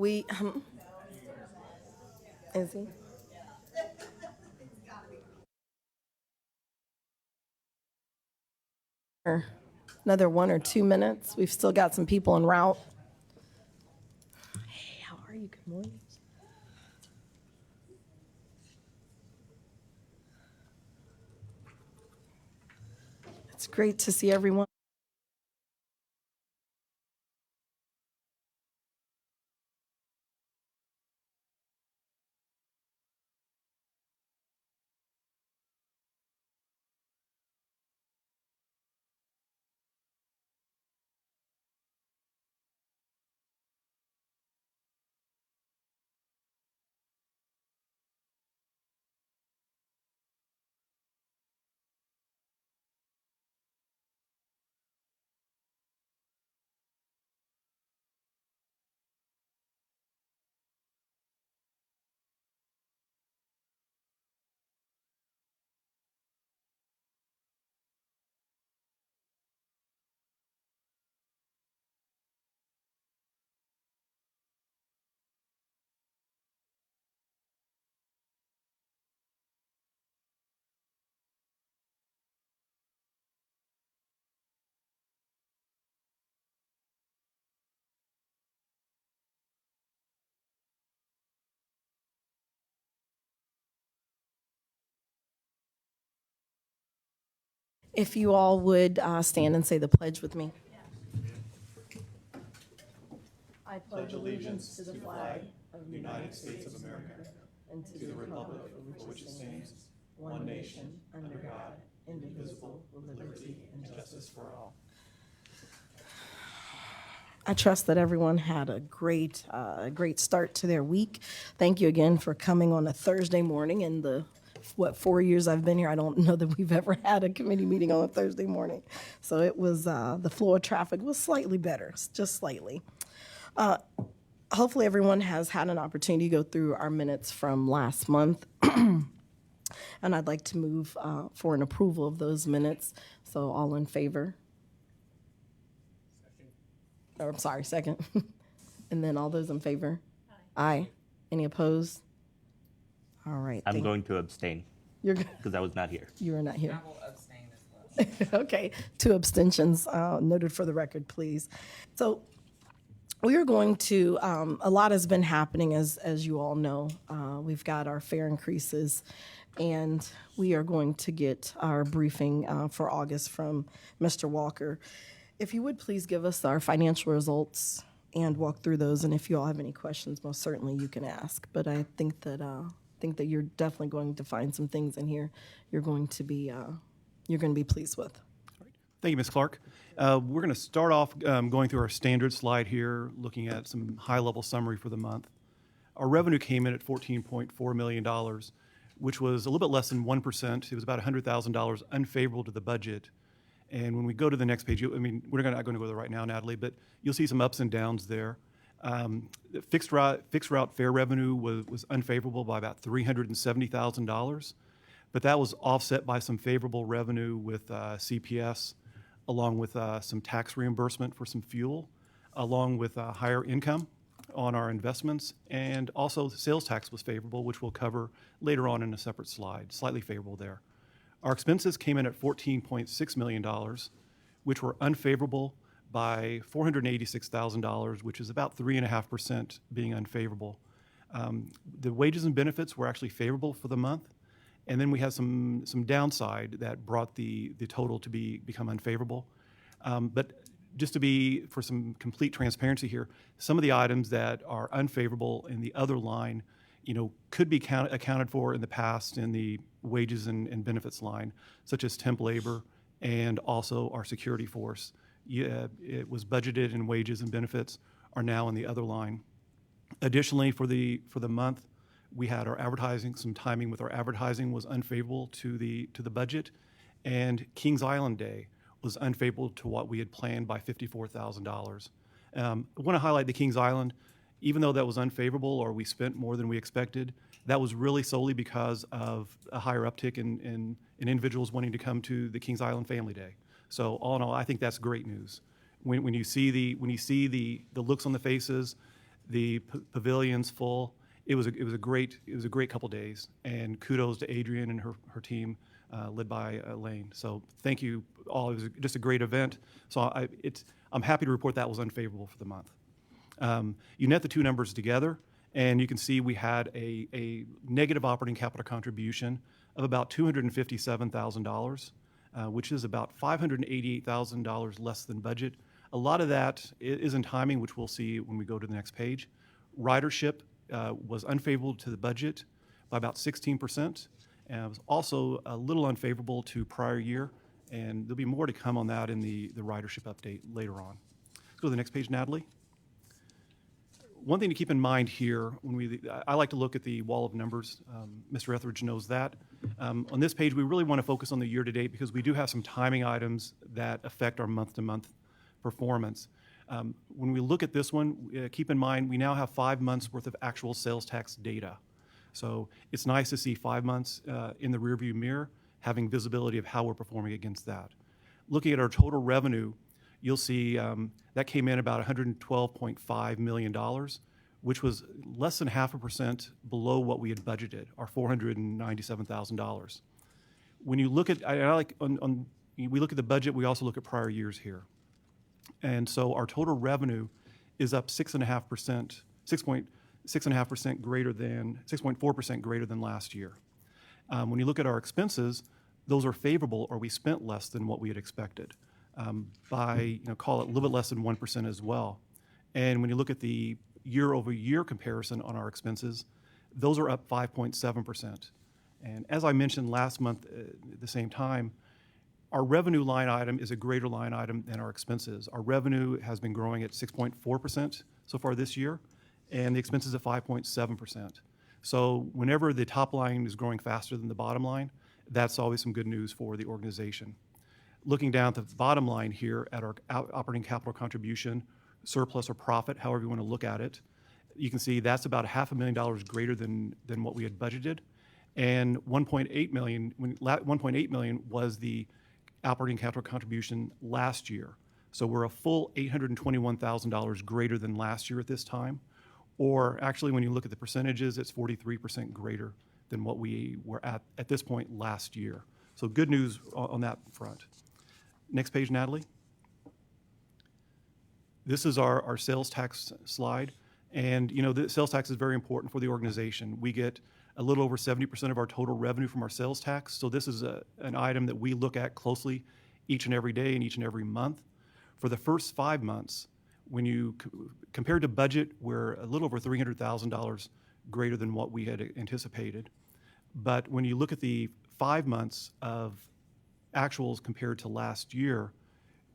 We, is he? Or another 1 or 2 minutes. We've still got some people en route. Hey, how are you? Good morning. It's great to see everyone. If you all would stand and say the pledge with me. I pledge allegiance to the flag of the United States of America and to the republic for which it stands, one nation, under God, indivisible, with liberty and justice for all. I trust that everyone had a great start to their week. Thank you again for coming on a Thursday morning. In the 4 years I've been here, I don't know that we've ever had a committee meeting on a Thursday morning. So it was the flow of traffic was slightly better, just slightly. Hopefully everyone has had an opportunity to go through our minutes from last month. And I'd like to move for an approval of those minutes. So all in favor? Or, I'm sorry, second. And then all those in favor? Aye. Any opposed? All right. I'm going to abstain You're good. because I was not here. You are not here. I will abstain as well. Okay, 2 abstentions noted for the record, please. So we are going to, a lot has been happening, as you all know. We've got our fare increases, and we are going to get our briefing for August from Mr. Walker. If you would please give us our financial results and walk through those, and if you all have any questions, most certainly you can ask. But I think that you're definitely going to find some things in here you're going to be pleased with. Thank you, Ms. Clark. We're going to start off going through our standard slide here, looking at some high-level summary for the month. Our revenue came in at $14.4 million, which was a little bit less than 1%. It was about $100,000 unfavorable to the budget. And when we go to the next page, we're not going to go there right now, Natalie, but you'll see some ups and downs there. The fixed route fare revenue was unfavorable by about $370,000, but that was offset by some favorable revenue with CPS, along with some tax reimbursement for some fuel, along with higher income on our investments, and also the sales tax was favorable, which we'll cover later on in a separate slide, slightly favorable there. Our expenses came in at $14.6 million, which were unfavorable by $486,000, which is about 3.5% being unfavorable. The wages and benefits were actually favorable for the month, and then we had some downside that brought the total to become unfavorable. But just for some complete transparency here, some of the items that are unfavorable in the other line, could be accounted for in the past in the wages and benefits line, such as temp labor and also our security force. It was budgeted in wages and benefits, are now in the other line. Additionally, for the month, we had our advertising, some timing with our advertising was unfavorable to the budget, and Kings Island Day was unfavorable to what we had planned by $54,000. I want to highlight the Kings Island. Even though that was unfavorable or we spent more than we expected, that was really solely because of a higher uptick in individuals wanting to come to the Kings Island Family Day. So all in all, I think that's great news. When you see the looks on the faces, The pavilion's full. It was a great couple days, and kudos to Adrian and her team, led by Elaine. So thank you all. It was just a great event. So I'm happy to report that was unfavorable for the month. You net the two numbers together, and you can see we had a negative operating capital contribution of about $257,000, which is about $588,000 less than budget. A lot of that is in timing, which we'll see when we go to the next page. Ridership was unfavorable to the budget by about 16%, and it was also a little unfavorable to prior year, and there'll be more to come on that in the ridership update later on. Let's go to the next page, Natalie. One thing to keep in mind here, I like to look at the wall of numbers. Mr. Etheridge knows that. On this page, we really want to focus on the year-to-date because we do have some timing items that affect our month-to-month performance. When we look at this one, keep in mind we now have 5 months worth of actual sales tax data. So it's nice to see 5 months in the rearview mirror, having visibility of how we're performing against that. Looking at our total revenue, you'll see that came in about $112.5 million, which was less than 0.5% below what we had budgeted, our $497,000. When you look at, we look at the budget, we also look at prior years here. And so our total revenue is up 6.5%, 6.5% greater than, 6.4% greater than last year. When you look at our expenses, those are favorable, or we spent less than what we had expected, by, call it a little bit less than 1% as well. And when you look at the year-over-year comparison on our expenses, those are up 5.7%. And as I mentioned last month at the same time, our revenue line item is a greater line item than our expenses. Our revenue has been growing at 6.4% so far this year, and the expenses at 5.7%. So whenever the top line is growing faster than the bottom line, that's always some good news for the organization. Looking down at the bottom line here at our operating capital contribution, surplus or profit, however you want to look at it, you can see that's about $500,000 greater than what we had budgeted, and $1.8 million was the operating capital contribution last year. So we're a full $821,000 greater than last year at this time, or actually when you look at the percentages, it's 43% greater than what we were at this point last year. So good news on that front. Next page, Natalie. This is our sales tax slide. And the sales tax is very important for the organization. We get a little over 70% of our total revenue from our sales tax. So this is an item that we look at closely each and every day and each and every month. For the first 5 months, when you compared to budget, we're a little over $300,000 greater than what we had anticipated. But when you look at the 5 months of actuals compared to last year,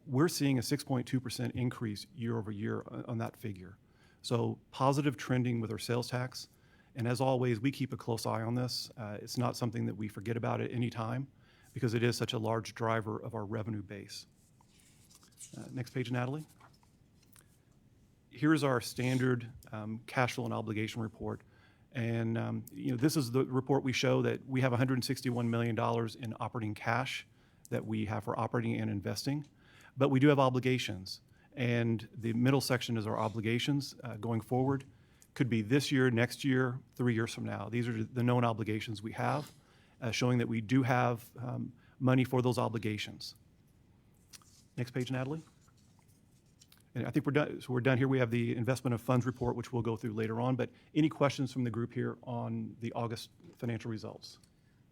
we're seeing a 6.2% increase year over year on that figure. So positive trending with our sales tax. And as always, we keep a close eye on this. It's not something that we forget about at any time because it is such a large driver of our revenue base. Next page, Natalie. Here's our standard cash flow and obligation report. And this is the report we show that we have $161 million in operating cash that we have for operating and investing, but we do have obligations. And the middle section is our obligations going forward. Could be this year, next year, 3 years from now. These are the known obligations we have, showing that we do have money for those obligations. Next page, Natalie. And I think we're done. So we're done here. We have the investment of funds report, which we'll go through later on. But any questions from the group here on the August financial results?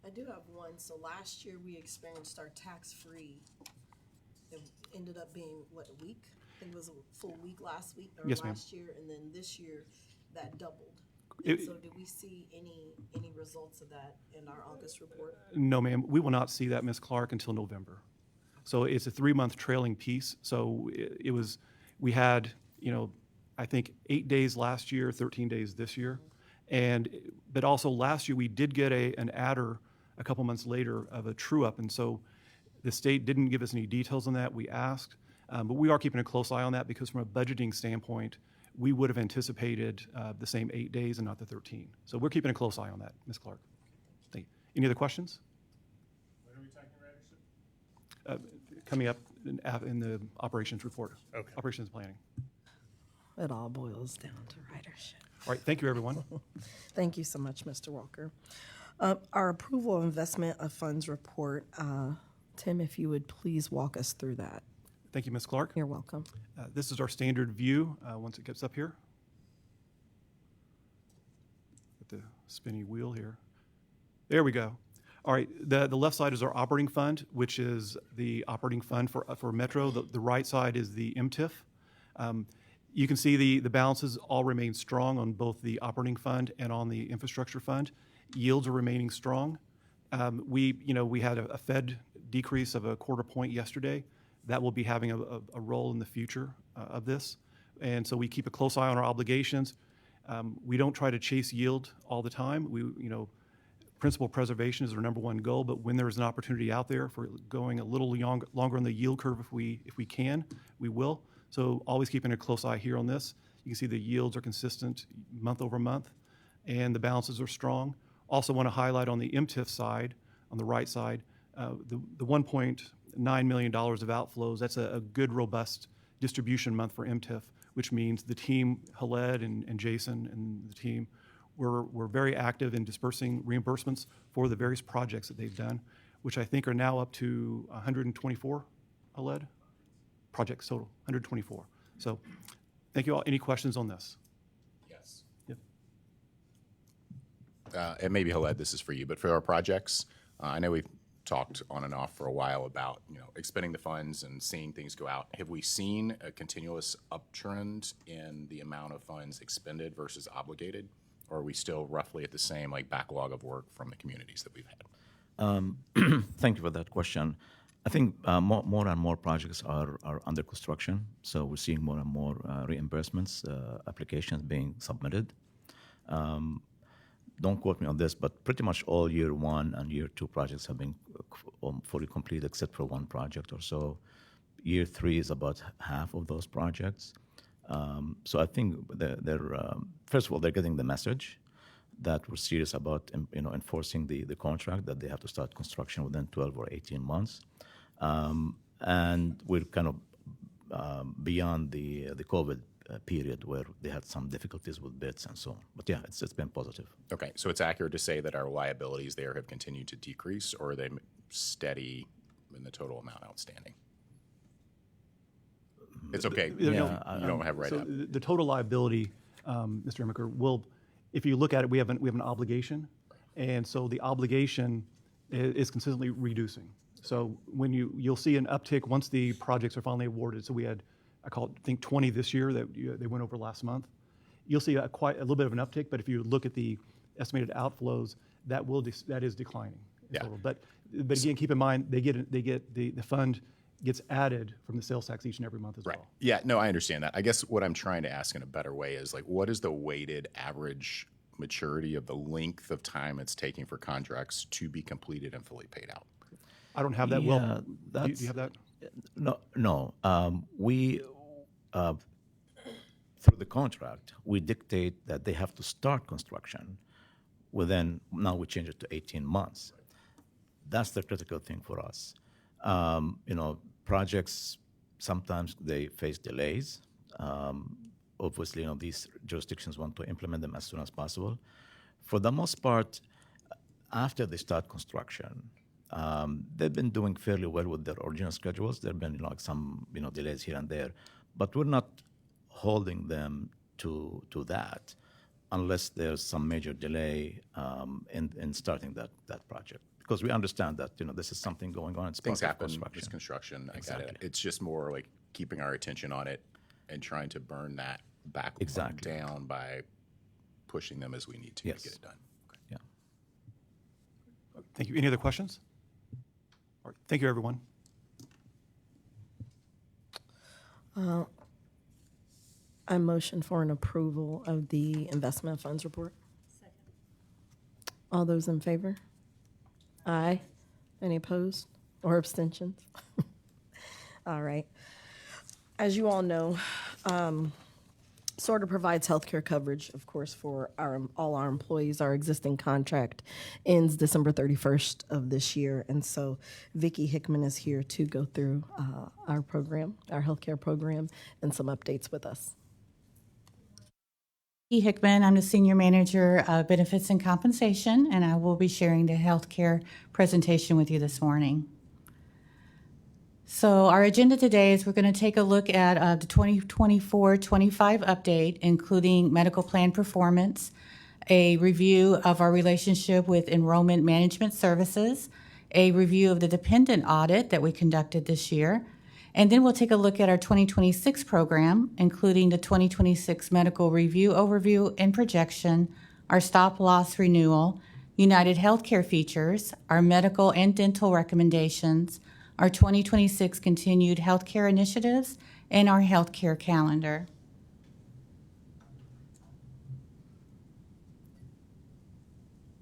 I do have one. So last year we experienced our tax-free. It ended up being, what, a week? I think it was a full week last week or Yes, ma'am. last year. And then this year that doubled. So did we see any results of that in our August report? No, ma'am. We will not see that, Ms. Clark, until November. So it's a 3-month trailing piece. So we had, I think 8 days last year, 13 days this year. But also last year we did get an adder a couple months later of a true up. And so the state didn't give us any details on that. We asked, but we are keeping a close eye on that because from a budgeting standpoint, we would have anticipated the same 8 days and not the 13. So we're keeping a close eye on that, Ms. Clark. Thank you. Any other questions? When are we talking ridership? Coming up in the operations report. Okay. Operations planning. It all boils down to ridership. All right, thank you, everyone. Thank you so much, Mr. Walker. Our approval of investment of funds report, Tim, if you would please walk us through that. Thank you, Ms. Clark. You're welcome. This is our standard view once it gets up here. Get the spinny wheel here. There we go. All right, the left side is our operating fund, which is the operating fund for Metro. The right side is the MTIF. You can see the balances all remain strong on both the operating fund and on the infrastructure fund. Yields are remaining strong. We had a Fed decrease of a quarter point yesterday. That will be having a role in the future of this. And so we keep a close eye on our obligations. We don't try to chase yield all the time. Principal preservation is our number one goal, but when there is an opportunity out there for going a little longer on the yield curve, if we can, we will. So always keeping a close eye here on this. You can see the yields are consistent month over month, and the balances are strong. Also want to highlight on the MTIF side, on the right side, the $1.9 million of outflows. That's a good, robust distribution month for MTIF, which means the team, Haled and Jason and the team, we're very active in dispersing reimbursements for the various projects that they've done, which I think are now up to 124, Haled? Projects total, 124. So thank you all. Any questions on this? Yes. Yep. And maybe Haled, this is for you, but for our projects, I know we've talked on and off for a while about expending the funds and seeing things go out. Have we seen a continuous uptrend in the amount of funds expended versus obligated, or are we still roughly at the same backlog of work from the communities that we've had? Thank you for that question. I think more and more projects are under construction, so we're seeing more and more reimbursements, applications being submitted. Don't quote me on this, but pretty much all year one and year two projects have been fully completed except for one project or so. Year three is about half of those projects. So I think first of all, they're getting the message that we're serious about enforcing the contract, that they have to start construction within 12 or 18 months. And we're kind of beyond the COVID period where they had some difficulties with bids and so on. But yeah, it's been positive. Okay, so it's accurate to say that our liabilities there have continued to decrease, or are they steady in the total amount outstanding? It's okay. You don't have right So up. the total liability, Mr. Emiker, if you look at it, we have an obligation, and so the obligation is consistently reducing. So when you'll see an uptick once the projects are finally awarded. So we had, I think 20 this year that they went over last month. You'll see quite a little bit of an uptick, but if you look at the estimated outflows, that is declining. Yeah. Total. But again, keep in mind the fund gets added from the sales tax each and every month as Right. well. Yeah, no, I understand that. I guess what I'm trying to ask in a better way is what is the weighted average maturity of the length of time it's taking for contracts to be completed and fully paid out? I don't have that. Yeah, Well, do you have that? No. We through the contract, we dictate that they have to start construction within. Now we change it to 18 months. That's the critical thing for us. Projects sometimes they face delays. Obviously, these jurisdictions want to implement them as soon as possible. For the most part, after they start construction, they've been doing fairly well with their original schedules. There have been some delays here and there, but we're not holding them to that unless there's some major delay in starting that project. Because we understand that this is something going on. It's Things part of happen. construction. It's construction. I got Exactly. it. It's just more keeping our attention on it and trying to burn that backlog Exactly. down by pushing them as we need to Yes. get it done. Okay. Yeah. Thank you. Any other questions? All right. Thank you, everyone. I motion for an approval of the investment funds report. Second. All those in favor? Aye. Any opposed or abstentions? All right. As you all know, SORTA provides healthcare coverage, of course, for all our employees. Our existing contract ends December 31st of this year, and so Vicki Hickman is here to go through our program, our healthcare program, and some updates with us. Hickman. I'm the Senior Manager of Benefits and Compensation, and I will be sharing the healthcare presentation with you this morning. So our agenda today is we're going to take a look at the 2024-25 update, including medical plan performance, a review of our relationship with enrollment management services, a review of the dependent audit that we conducted this year, and then we'll take a look at our 2026 program, including the 2026 medical review overview and projection, our stop loss renewal, United Healthcare features, our medical and dental recommendations, our 2026 continued healthcare initiatives, and our healthcare calendar.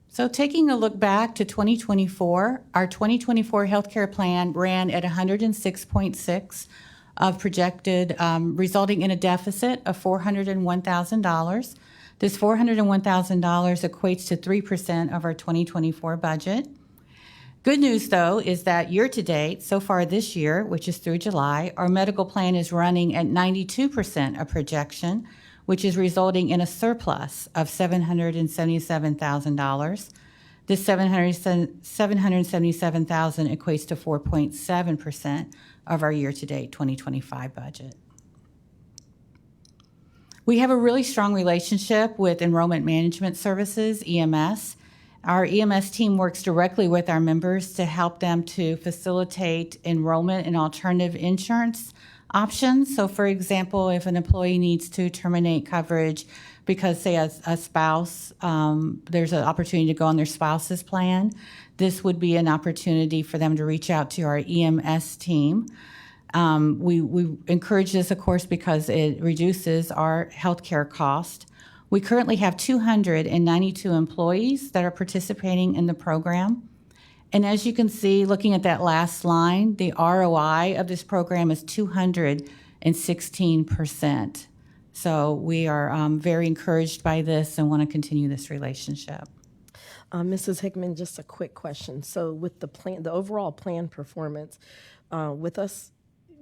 So taking a look back to 2024, our 2024 healthcare plan ran at 106.6 of projected, resulting in a deficit of $401,000. This $401,000 equates to 3% of our 2024 budget. Good news, though, is that year-to-date, so far this year, which is through July, our medical plan is running at 92% of projection, which is resulting in a surplus of $777,000. This $777,000 equates to 4.7% of our year-to-date 2025 budget. We have a really strong relationship with Enrollment Management Services, EMS. Our EMS team works directly with our members to help them to facilitate enrollment in alternative insurance options. So, for example, if an employee needs to terminate coverage because, say, a spouse, there's an opportunity to go on their spouse's plan, this would be an opportunity for them to reach out to our EMS team. We encourage this, of course, because it reduces our healthcare cost. We currently have 292 employees that are participating in the program. And as you can see, looking at that last line, the ROI of this program is 216%. So we are very encouraged by this and want to continue this relationship. Mrs. Hickman, just a quick question. So with the plan, the overall plan performance, with us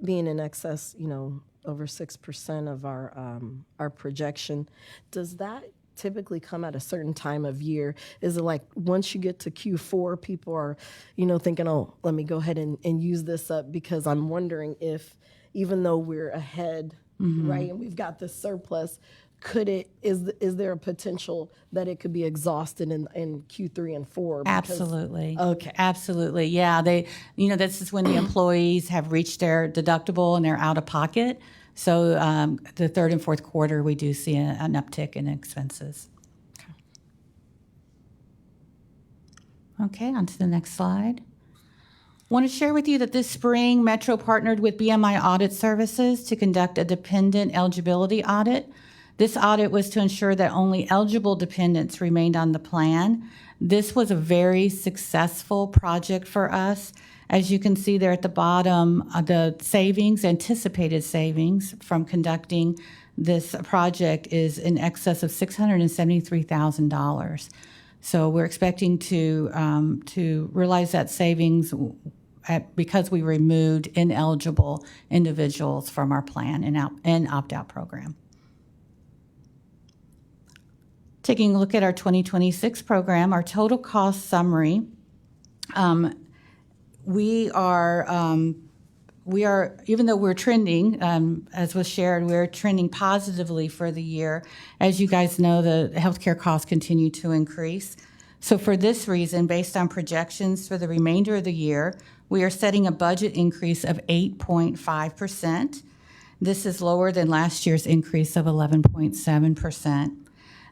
being in excess, over 6% of our projection, does that typically come at a certain time of year? Is it like once you get to Q4, people are, thinking, oh, let me go ahead and use this up? Because I'm wondering if, even though we're ahead, right, and we've got this surplus, is there a potential that it could be exhausted in Q3 and 4? Absolutely. Okay. Absolutely. Yeah. This is when the employees have reached their deductible and they're out of pocket. So the third and fourth quarter, we do see an uptick in expenses. Okay, on to the next slide. I want to share with you that this spring, Metro partnered with BMI Audit Services to conduct a dependent eligibility audit. This audit was to ensure that only eligible dependents remained on the plan. This was a very successful project for us. As you can see there at the bottom, the anticipated savings from conducting this project is in excess of $673,000. So we're expecting to realize that savings because we removed ineligible individuals from our plan and opt-out program. Taking a look at our 2026 program, our total cost summary, we are, even though we're trending, as was shared, we're trending positively for the year. As you guys know, the healthcare costs continue to increase. So for this reason, based on projections for the remainder of the year, we are setting a budget increase of 8.5%. This is lower than last year's increase of 11.7%.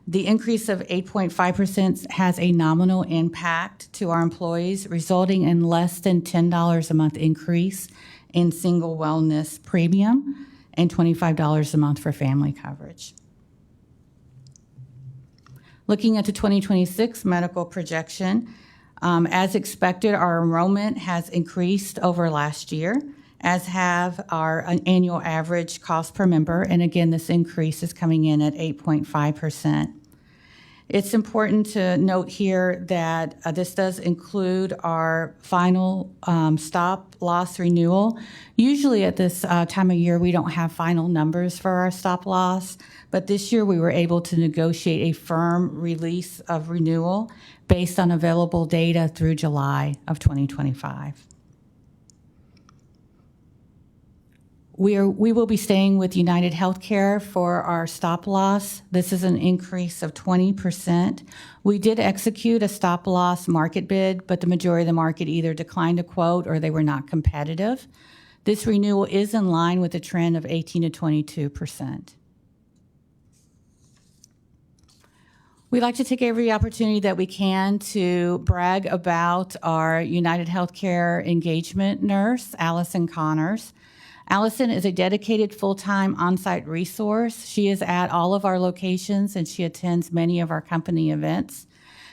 The increase of 8.5% has a nominal impact to our employees, resulting in less than $10 a month increase in single wellness premium and $25 a month for family coverage. Looking at the 2026 medical projection, as expected, our enrollment has increased over last year, as have our annual average cost per member. And again, this increase is coming in at 8.5%. It's important to note here that this does include our final stop loss renewal. Usually at this time of year, we don't have final numbers for our stop loss, but this year we were able to negotiate a firm release of renewal based on available data through July of 2025. We will be staying with United Healthcare for our stop loss. This is an increase of 20%. We did execute a stop loss market bid, but the majority of the market either declined a quote or they were not competitive. This renewal is in line with a trend of 18 to 22%. We like to take every opportunity that we can to brag about our United Healthcare engagement nurse, Allison Connors. Allison is a dedicated full-time on-site resource. She is at all of our locations and she attends many of our company events.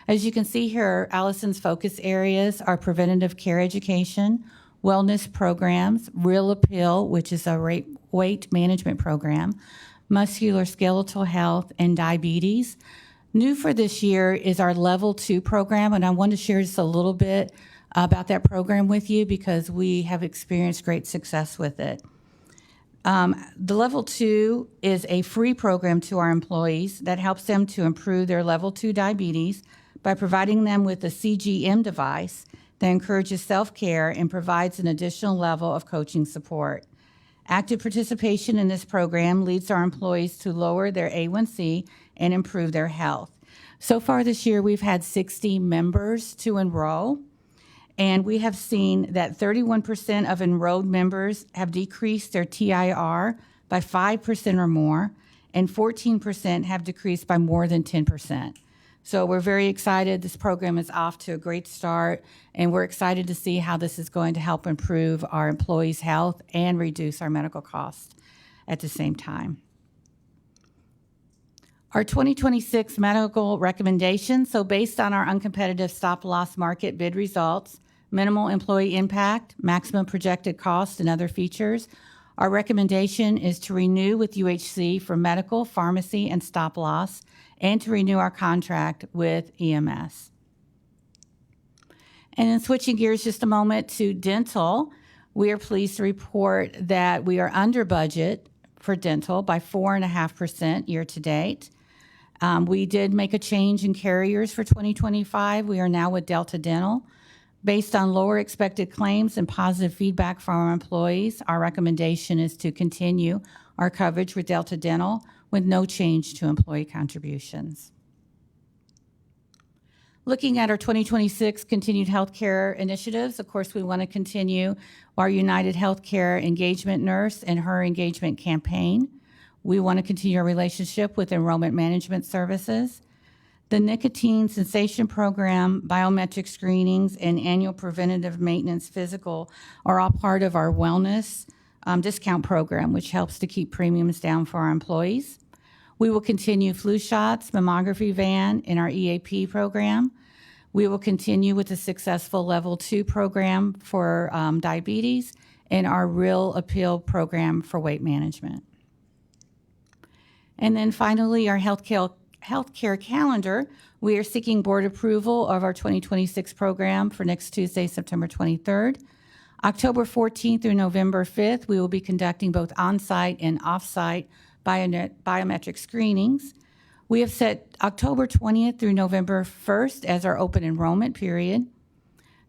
As you can see here, Allison's focus areas are preventative care education, wellness programs, Real Appeal, which is a weight management program, musculoskeletal health, and diabetes. New for this year is our Level 2 program, and I want to share just a little bit about that program with you because we have experienced great success with it. The Level 2 is a free program to our employees that helps them to improve their Level 2 diabetes by providing them with a CGM device that encourages self-care and provides an additional level of coaching support. Active participation in this program leads our employees to lower their A1C and improve their health. So far this year, we've had 60 members to enroll. And we have seen that 31% of enrolled members have decreased their TIR by 5% or more, and 14% have decreased by more than 10%. So we're very excited. This program is off to a great start, and we're excited to see how this is going to help improve our employees' health and reduce our medical costs at the same time. Our 2026 medical recommendations, so based on our uncompetitive stop-loss market bid results, minimal employee impact, maximum projected cost, and other features, our recommendation is to renew with UHC for medical, pharmacy, and stop-loss, and to renew our contract with EMS. And then switching gears just a moment to dental, we are pleased to report that we are under budget for dental by 4.5% year to date. We did make a change in carriers for 2025. We are now with Delta Dental. Based on lower expected claims and positive feedback from our employees, our recommendation is to continue our coverage with Delta Dental with no change to employee contributions. Looking at our 2026 continued healthcare initiatives, of course, we want to continue our United Healthcare engagement nurse and her engagement campaign. We want to continue our relationship with enrollment management services. The nicotine cessation program, biometric screenings, and annual preventative maintenance physical are all part of our wellness discount program, which helps to keep premiums down for our employees. We will continue flu shots, mammography van, in our EAP program. We will continue with the successful Level 2 program for diabetes and our Real Appeal program for weight management. And then finally, our healthcare calendar. We are seeking board approval of our 2026 program for next Tuesday, September 23rd. October 14th through November 5th, we will be conducting both on-site and off-site biometric screenings. We have set October 20th through November 1st as our open enrollment period.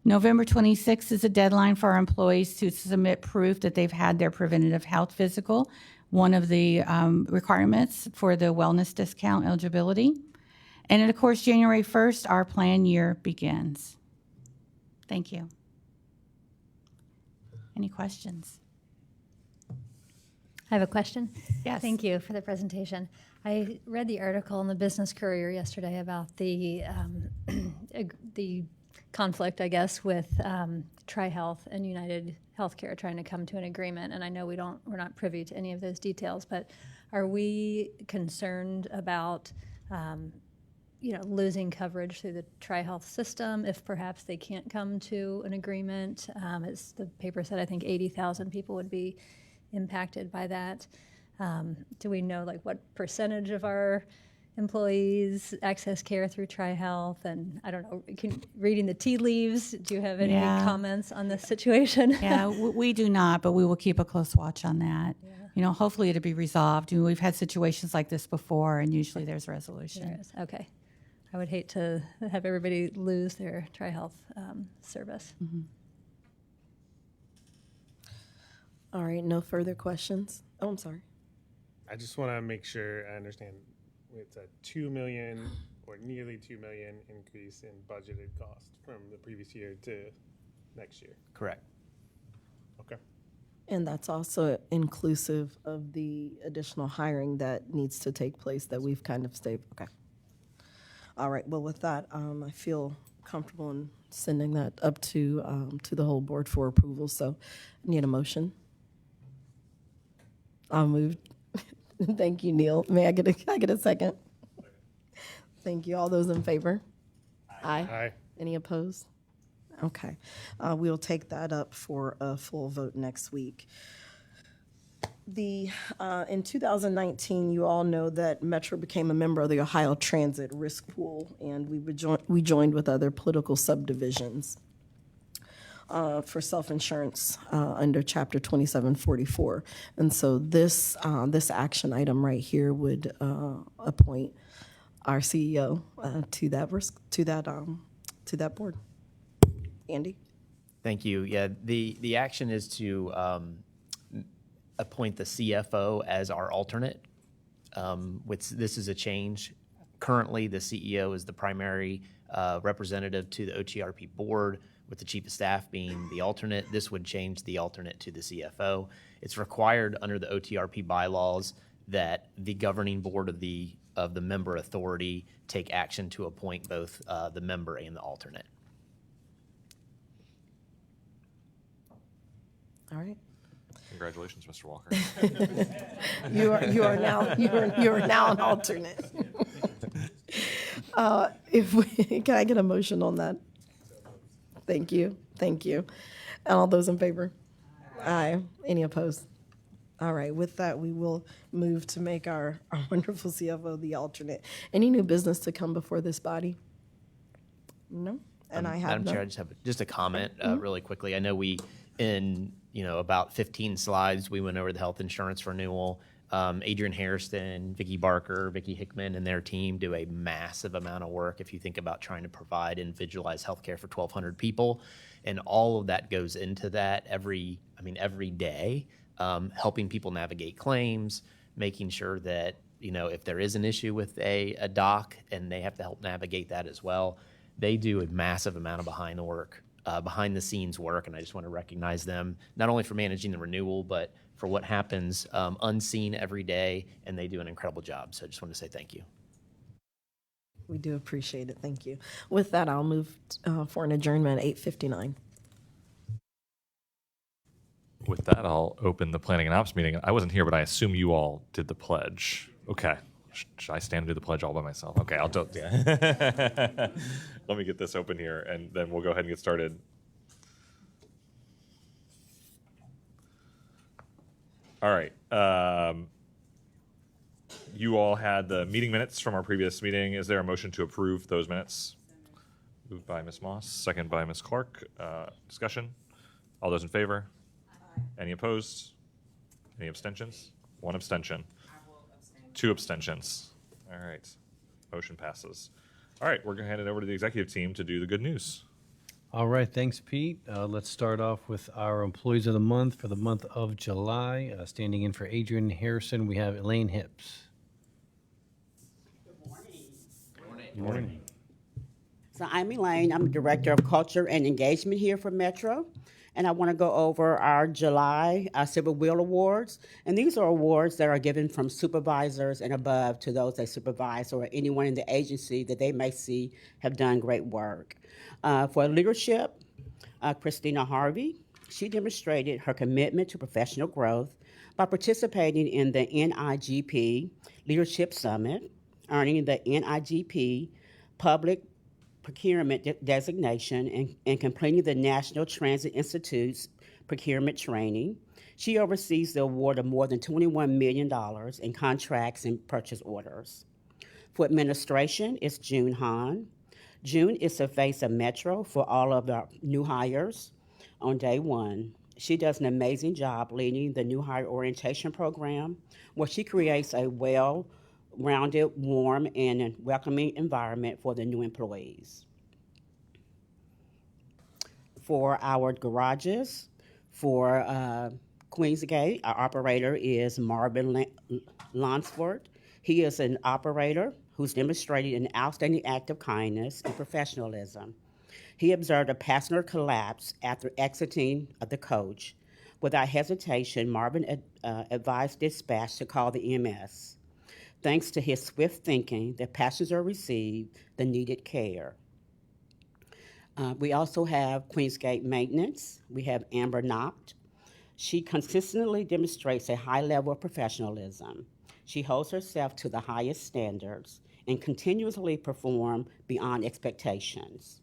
November 26th is a deadline for our employees to submit proof that they've had their preventative health physical, one of the requirements for the wellness discount eligibility. And then, of course, January 1st, our plan year begins. Thank you. Any questions? I have a question. Yes. Thank you for the presentation. I read the article in the Business Courier yesterday about the conflict, I guess, with TriHealth and United Healthcare trying to come to an agreement. And I know we're not privy to any of those details, but are we concerned about losing coverage through the TriHealth system if perhaps they can't come to an agreement? As the paper said, I think 80,000 people would be impacted by that. Do we know what percentage of our employees access care through Tri-Health? And I don't know, reading the tea leaves, do you have any Yeah. comments on this situation? Yeah, we do not, but we will keep a close watch on that. You know, hopefully it'll be resolved. We've had situations like this before, and usually there's resolution. There is. Okay. I would hate to have everybody lose their Tri-Health service. All right, no further questions. Oh, I'm sorry. I just want to make sure I understand. It's a 2 million or nearly 2 million increase in budgeted cost from the previous year to next year. Correct. Okay. And that's also inclusive of the additional hiring that needs to take place that we've kind of stayed. Okay. All right. Well, with that, I feel comfortable in sending that up to the whole board for approval. So, I need a motion. I'll move. Thank you, Neil. May I get a second? Thank you. All those in favor? Aye. Aye. Any opposed? Okay. We'll take that up for a full vote next week. In 2019, you all know that Metro became a member of the Ohio Transit Risk Pool, and we joined with other political subdivisions for self-insurance under Chapter 2744. And so this action item right here would appoint our CEO to that board. Andy? Thank you. Yeah, the action is to appoint the CFO as our alternate. This is a change. Currently, the CEO is the primary representative to the OTRP board, with the chief of staff being the alternate. This would change the alternate to the CFO. It's required under the OTRP bylaws that the governing board of the member authority take action to appoint both the member and the alternate. All right. Congratulations, Mr. Walker. You are now an alternate. Can I get a motion on that? Thank you. And all those in favor? Aye. Any opposed? All right. With that, we will move to make our wonderful CFO the alternate. Any new business to come before this body? No. And I have Madam Chair, I none. just have just a comment really quickly. I know in about 15 slides, we went over the health insurance renewal. Adrian Hairston, Vicki Barker, Vicki Hickman, and their team do a massive amount of work if you think about trying to provide individualized healthcare for 1,200 people. And all of that goes into that every day, helping people navigate claims, making sure that, if there is an issue with a doc and they have to help navigate that as well, they do a massive amount of behind the scenes work, and I just want to recognize them, not only for managing the renewal, but for what happens unseen every day, and they do an incredible job. So I just want to say thank you. We do appreciate it. Thank you. With that, I'll move for an adjournment at 8:59. With that, I'll open the Planning and Ops meeting. I wasn't here, but I assume you all did the pledge. Okay. Should I stand and do the pledge all by myself? Okay, I'll do it. Yeah. Let me get this open here, and then we'll go ahead and get started. All right. You all had the meeting minutes from our previous meeting. Is there a motion to approve those minutes? Moved by Ms. Moss, second by Ms. Clark. Discussion? All those in favor? Aye. Any opposed? Any abstentions? One abstention. Two abstentions. All right. Motion passes. All right, we're going to hand it over to the executive team to do the good news. All right, thanks, Pete. Let's start off with our employees of the month for the month of July. Standing in for Adrian Harrison, we have Elaine Hips. Good morning. So I'm Elaine. I'm Director of Culture and Engagement here for Metro. And I want to go over our July Civil Wheel Awards. And these are awards that are given from supervisors and above to those they supervise or anyone in the agency that they may see have done great work. For leadership, Christina Harvey, she demonstrated her commitment to professional growth by participating in the NIGP Leadership Summit, earning the NIGP Public Procurement designation and completing the National Transit Institute's procurement training. She oversees the award of more than $21 million in contracts and purchase orders. For administration, it's June Hahn. June is the face of Metro for all of the new hires on day one. She does an amazing job leading the new hire orientation program, where she creates a well-rounded, warm, and welcoming environment for the new employees. For our garages, for Queensgate, our operator is Marvin Lonsford. He is an operator who's demonstrated an outstanding act of kindness and professionalism. He observed a passenger collapse after exiting the coach. Without hesitation, Marvin advised dispatch to call the EMS. Thanks to his swift thinking, the passenger received the needed care. We also have Queensgate Maintenance. We have Amber Knott. She consistently demonstrates a high level of professionalism. She holds herself to the highest standards and continuously performs beyond expectations.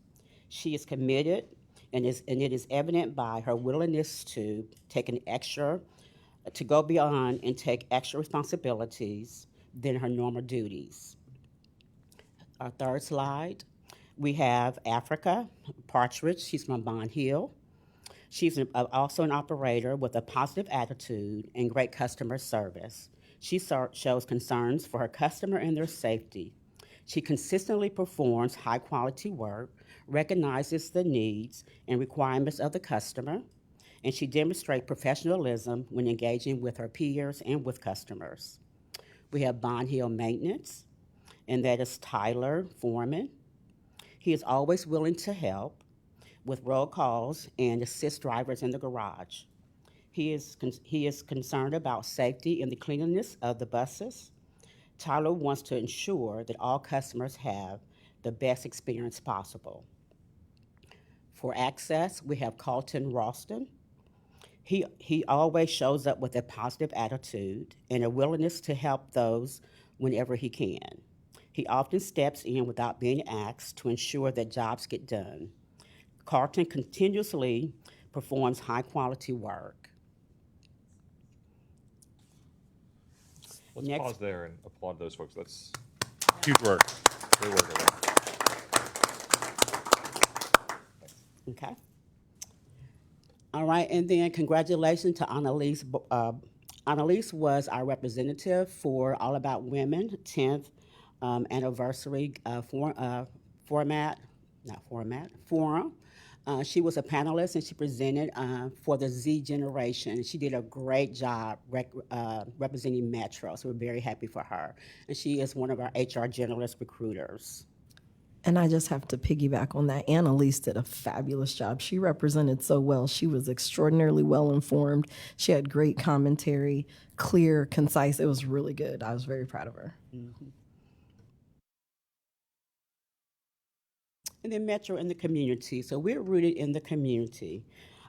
She is committed, and it is evident by her willingness to go beyond and take extra responsibilities than her normal duties. Our third slide, we have Africa Partridge. She's from Bond Hill. She's also an operator with a positive attitude and great customer service. She shows concerns for her customer and their safety. She consistently performs high-quality work, recognizes the needs and requirements of the customer, and she demonstrates professionalism when engaging with her peers and with customers. We have Bond Hill Maintenance, and that is Tyler Foreman. He is always willing to help with roll calls and assist drivers in the garage. He is concerned about safety and the cleanliness of the buses. Tyler wants to ensure that all customers have the best experience possible. For access, we have Carlton Ralston. He always shows up with a positive attitude and a willingness to help those whenever he can. He often steps in without being asked to ensure that jobs get done. Carlton continuously performs high-quality work. Let's Next. pause there and applaud those folks. That's huge work. Great work, everyone. Okay. All right, and then congratulations to Annalise. Annalise was our representative for All About Women 10th anniversary forum. She was a panelist and she presented for the Z generation. She did a great job representing Metro, so we're very happy for her. And she is one of our HR generalist recruiters. And I just have to piggyback on that. Annalise did a fabulous job. She represented so well. She was extraordinarily well informed. She had great commentary, clear, concise. It was really good. I was very proud of her. Mm-hmm. And then Metro in the community. So we're rooted in the community,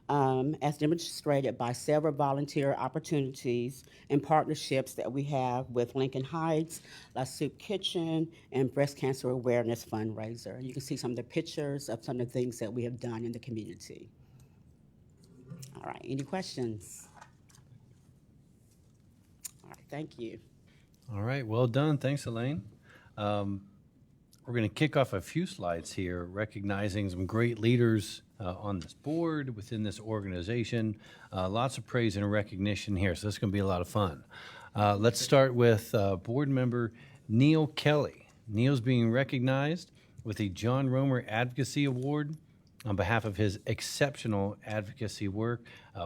as demonstrated by several volunteer opportunities and partnerships that we have with Lincoln Heights, La Soup Kitchen, and Breast Cancer Awareness Fundraiser. You can see some of the pictures of some of the things that we have done in the community. All right, any questions? All right, thank you. All right, well done. Thanks, Elaine. We're going to kick off a few slides here, recognizing some great leaders on this board, within this organization. Lots of praise and recognition here, so this is going to be a lot of fun. Let's start with board member Neil Kelly. Neil's being recognized with the John Romer Advocacy Award on behalf of his exceptional advocacy work.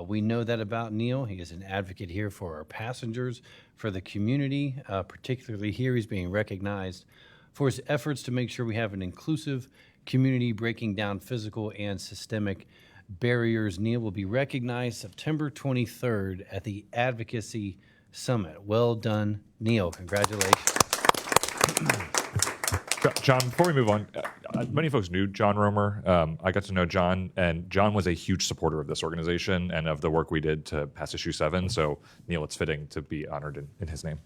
We know that about Neil. He is an advocate here for our passengers, for the community, particularly here he's being recognized for his efforts to make sure we have an inclusive community, breaking down physical and systemic barriers. Neil will be recognized September 23rd at the Advocacy Summit. Well done, Neil. Congratulations. John, before we move on, many folks knew John Romer. I got to know John, and John was a huge supporter of this organization and of the work we did to pass Issue 7. So, Neil, it's fitting to be honored in his name.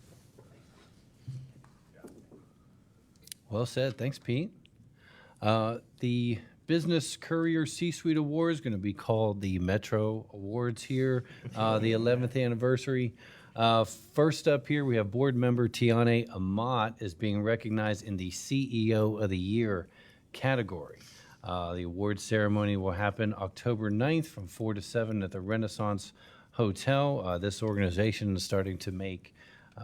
Well said. Thanks, Pete. The Business Courier C-Suite Award is going to be called the Metro Awards here, the 11th anniversary. First up here, we have board member Tiane Amat is being recognized in the CEO of the Year category. The award ceremony will happen October 9th from 4 to 7 at the Renaissance Hotel. This organization is starting to make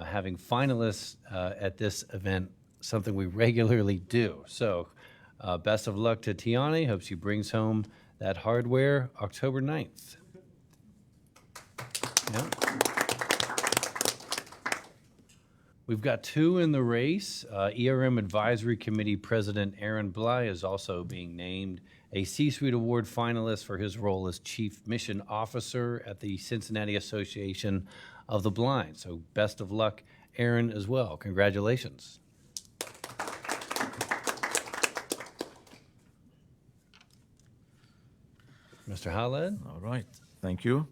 having finalists at this event something we regularly do. So best of luck to Tiane. Hope she brings home that hardware October 9th. Yep. We've got two in the race. ERM Advisory Committee President Aaron Bly is also being named a C-Suite Award finalist for his role as Chief Mission Officer at the Cincinnati Association of the Blind. So best of luck, Aaron, as well. Congratulations. Mr. Khaled? All right, thank you.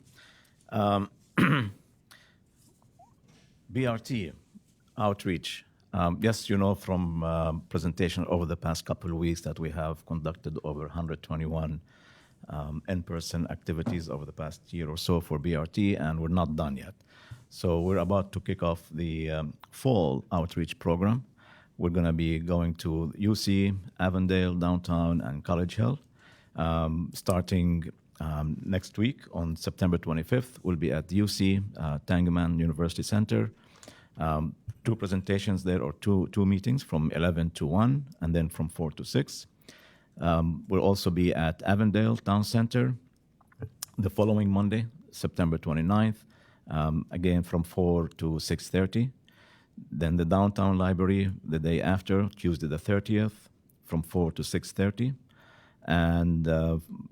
BRT outreach. Yes, you know from presentation over the past couple of weeks that we have conducted over 121 in-person activities over the past year or so for BRT, and we're not done yet. So we're about to kick off the fall outreach program. We're going to be going to UC, Avondale, downtown, and College Hill. Starting next week on September 25th, we'll be at UC, Tangeman University Center. Two presentations there, or two meetings from 11 to 1, and then from 4 to 6. We'll also be at Avondale Town Center the following Monday, September 29th, again from 4 to 6:30. Then the Downtown Library the day after, Tuesday the 30th, from 4 to 6:30. And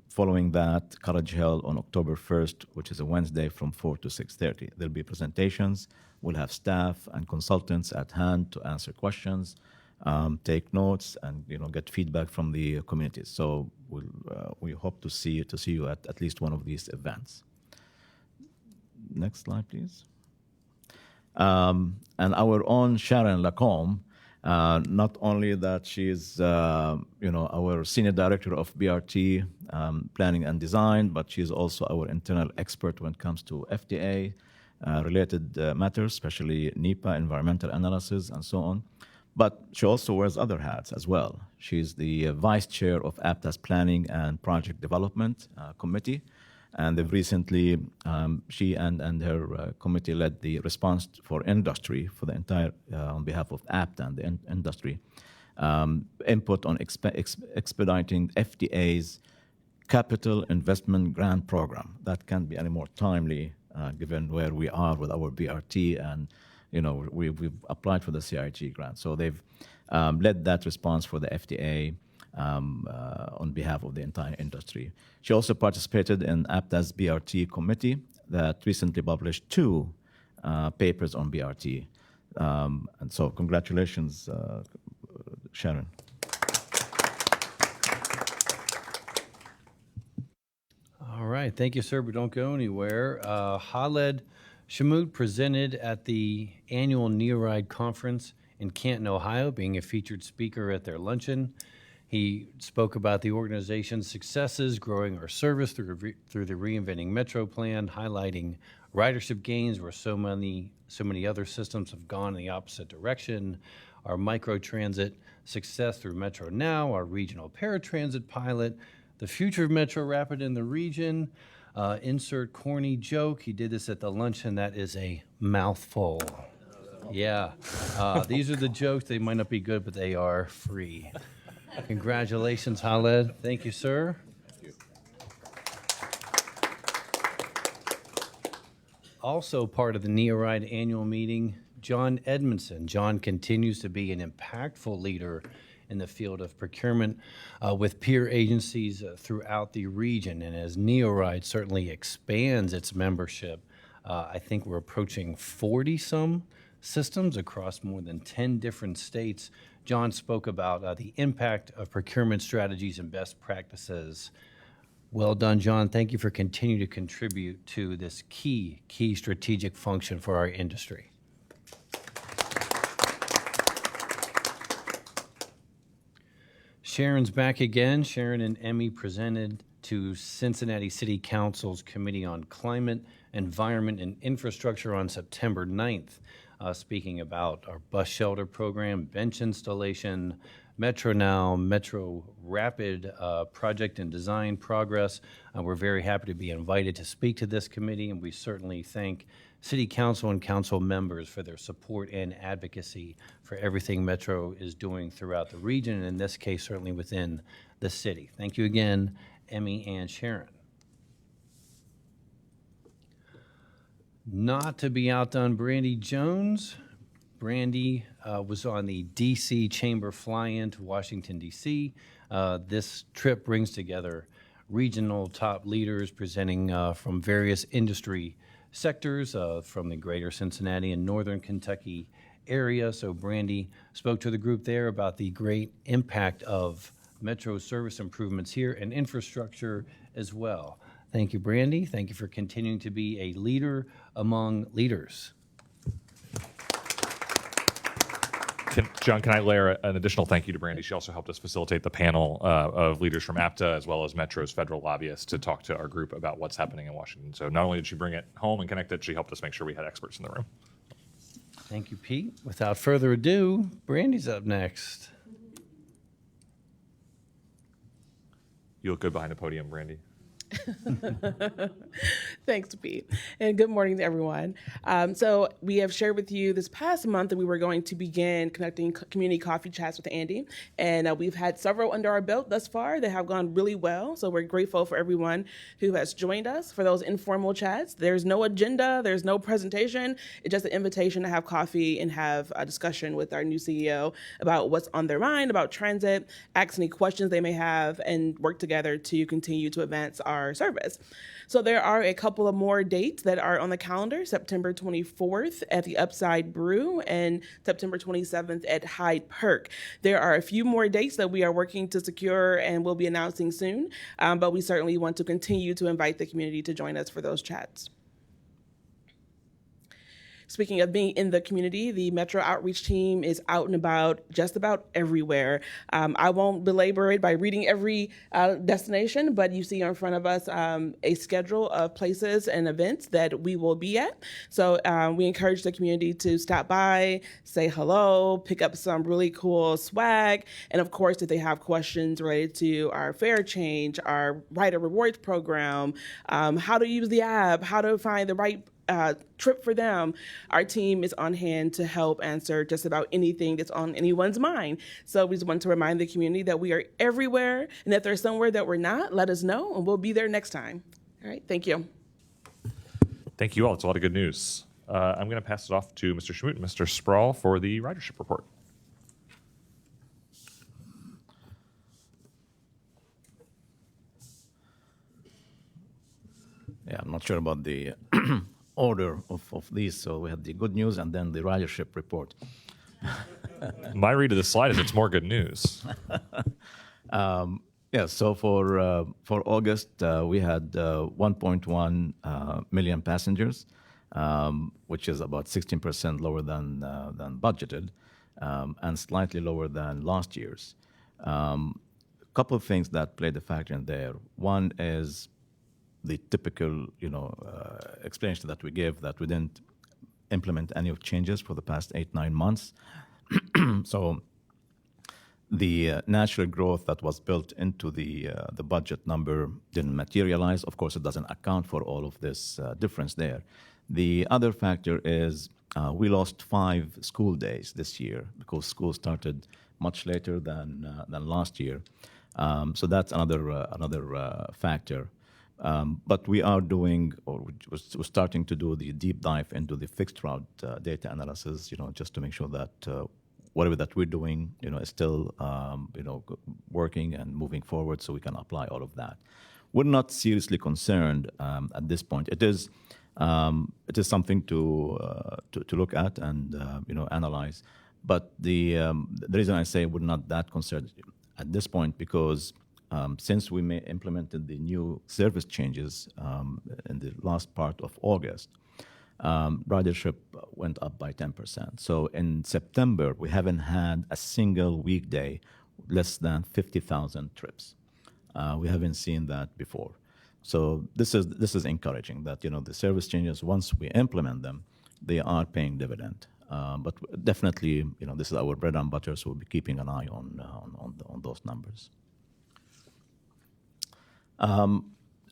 following that, College Hill on October 1st, which is a Wednesday, from 4 to 6:30. There'll be presentations. We'll have staff and consultants at hand to answer questions, take notes, and get feedback from the communities. So we hope to see you at least one of these events. Next slide, please. And our own Sharon Lacombe. Not only that she's, our senior director of BRT planning and design, but she's also our internal expert when it comes to FDA related matters, especially NEPA, environmental analysis, and so on. But she also wears other hats as well. She's the vice chair of APTA's Planning and Project Development Committee. And they've recently, she and her committee led the response for industry for the entire, on behalf of APTA and the industry, input on expediting FDA's capital investment grant program. That can't be any more timely given where we are with our BRT, and we've applied for the CIG grant. So they've led that response for the FDA on behalf of the entire industry. She also participated in APTA's BRT committee that recently published 2 papers on BRT. And so congratulations, Sharon. All right, thank you, sir, but don't go anywhere. Khaled Shamout presented at the annual Neoride Conference in Canton, Ohio, being a featured speaker at their luncheon. He spoke about the organization's successes, growing our service through the Reinventing Metro plan, highlighting ridership gains where so many other systems have gone in the opposite direction, our microtransit success through Metro Now, our regional paratransit pilot, the future of Metro Rapid in the region, insert corny joke. He did this at the luncheon. That is a mouthful. Yeah, these are the jokes. They might not be good, but they are free. Congratulations, Khaled. Thank you, sir. Thank you. Also part of the Neoride annual meeting, John Edmondson. John continues to be an impactful leader in the field of procurement with peer agencies throughout the region. And as Neoride certainly expands its membership, I think we're approaching 40-some systems across more than 10 different states. John spoke about the impact of procurement strategies and best practices. Well done, John. Thank you for continuing to contribute to this key strategic function for our industry. Sharon's back again. Sharon and Emmy presented to Cincinnati City Council's Committee on Climate Environment and Infrastructure on September 9th, speaking about our bus shelter program, bench installation, Metro Now, Metro Rapid project and design progress. We're very happy to be invited to speak to this committee, and we certainly thank City Council and Council members for their support and advocacy for everything Metro is doing throughout the region, and in this case, certainly within the city. Thank you again, Emmy and Sharon. Not to be outdone, Brandy Jones. Brandy was on the D.C. Chamber fly-in to Washington, D.C. This trip brings together regional top leaders presenting from various industry sectors from the greater Cincinnati and northern Kentucky area. So Brandy spoke to the group there about the great impact of Metro service improvements here and infrastructure as well. Thank you, Brandy. Thank you for continuing to be a leader among leaders. John, can I layer an additional thank you to Brandy? She also helped us facilitate the panel of leaders from APTA as well as Metro's federal lobbyists to talk to our group about what's happening in Washington. So not only did she bring it home and connect it, she helped us make sure we had experts in the room. Thank you, Pete. Without further ado, Brandy's up next. You look good behind the podium, Brandy. Thanks, Pete. And good morning to everyone. So we have shared with you this past month that we were going to begin conducting community coffee chats with Andy. And we've had several under our belt thus far that have gone really well. So we're grateful for everyone who has joined us for those informal chats. There's no agenda, there's no presentation. It's just an invitation to have coffee and have a discussion with our new CEO about what's on their mind, about transit, ask any questions they may have, and work together to continue to advance our service. So there are a couple of more dates that are on the calendar: September 24th at the Upside Brew and September 27th at Hyde Park. There are a few more dates that we are working to secure and will be announcing soon, but we certainly want to continue to invite the community to join us for those chats. Speaking of being in the community, the Metro Outreach team is out and about just about everywhere. I won't belabor it by reading every destination, but you see in front of us a schedule of places and events that we will be at. So we encourage the community to stop by, say hello, pick up some really cool swag, and of course, if they have questions related to our fare change, our Rider Rewards program, how to use the app, how to find the right trip for them, our team is on hand to help answer just about anything that's on anyone's mind. So we just want to remind the community that we are everywhere, and if there's somewhere that we're not, let us know, and we'll be there next time. All right, thank you. Thank you all. It's a lot of good news. I'm going to pass it off to Mr. Schmoot and Mr. Sproul for the ridership report. Yeah, I'm not sure about the order of these, so we had the good news and then the ridership report. My read of the slide is it's more good news. Yeah, so for August, we had 1.1 million passengers, which is about 16% lower than budgeted, and slightly lower than last year's. A couple of things that played a factor in there. One is the typical, explanation that we give, that we didn't implement any of changes for the past 8-9 months. So the natural growth that was built into the budget number didn't materialize. Of course, it doesn't account for all of this difference there. The other factor is we lost 5 school days this year because school started much later than last year. So that's another factor. But we are doing, or we're starting to do the deep dive into the fixed route data analysis, just to make sure that whatever that we're doing, is still, working and moving forward, so we can apply all of that. We're not seriously concerned at this point. It is something to look at and analyze. But the reason I say we're not that concerned at this point, because since we implemented the new service changes in the last part of August, ridership went up by 10%. So in September, we haven't had a single weekday less than 50,000 trips. We haven't seen that before. So this is encouraging that the service changes, once we implement them, they are paying dividend. But definitely, this is our bread and butter, so we'll be keeping an eye on those numbers.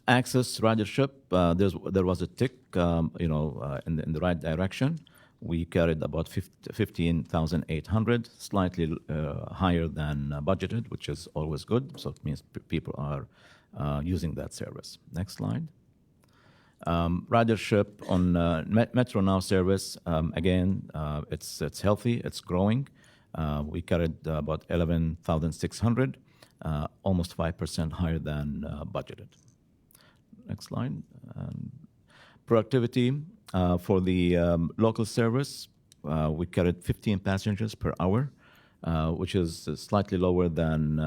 Access ridership, there was a tick, in the right direction. We carried about 15,800, slightly higher than budgeted, which is always good. So it means people are using that service. Next slide. Ridership on Metro Now service, again, it's healthy, it's growing. We carried about 11,600, almost 5% higher than budgeted. Next slide. Productivity for the local service, we carried 15 passengers per hour, which is slightly lower than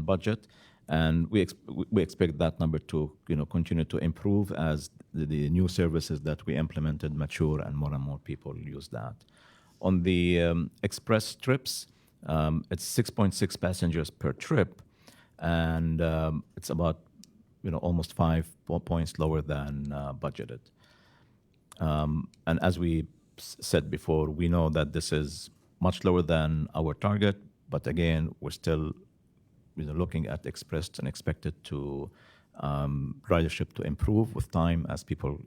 budget. And we expect that number to continue to improve as the new services that we implemented mature and more people use that. On the express trips, it's 6.6 passengers per trip, and it's about almost 5 points lower than budgeted. And as we said before, we know that this is much lower than our target, but again, we're still looking at Express and expect it to ridership to improve with time as people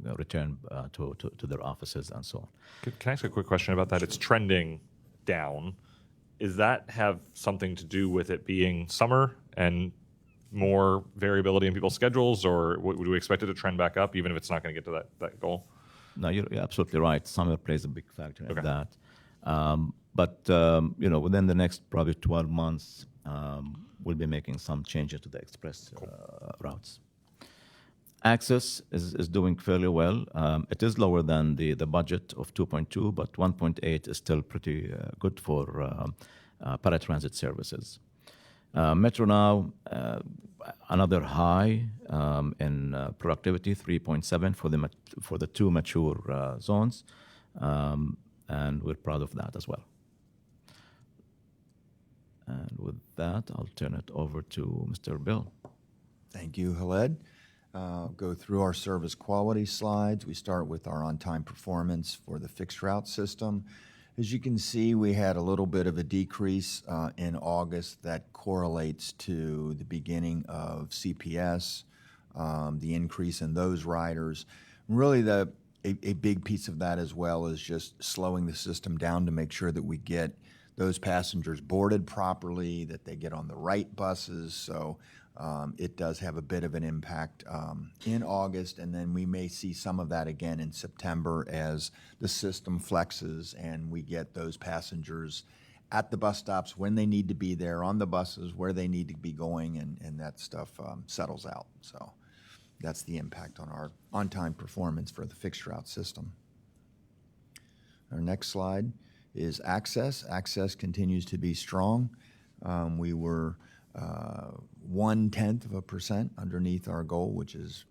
return to their offices and so on. Can I ask a quick question about that? It's trending down. Does that have something to do with it being summer and more variability in people's schedules, or would we expect it to trend back up even if it's not going to get to that goal? No, you're absolutely right. Summer plays a big factor in that. But within the next probably 12 months, we'll be making some changes to the express routes. Access is doing fairly well. It is lower than the budget of 2.2, but 1.8 is still pretty good for paratransit services. Metro Now, another high in productivity, 3.7 for the two mature zones, and we're proud of that as well. And with that, I'll turn it over to Mr. Bill. Thank you, Khaled. Go through our service quality slides. We start with our on-time performance for the fixed route system. As you can see, we had a little bit of a decrease in August that correlates to the beginning of CPS, the increase in those riders. Really, a big piece of that as well is just slowing the system down to make sure that we get those passengers boarded properly, that they get on the right buses. So it does have a bit of an impact in August, and then we may see some of that again in September as the system flexes and we get those passengers at the bus stops when they need to be there, on the buses where they need to be going, and that stuff settles out. So that's the impact on our on-time performance for the fixed route system. Our next slide is access. Access continues to be strong. We were 0.1% underneath our goal, which is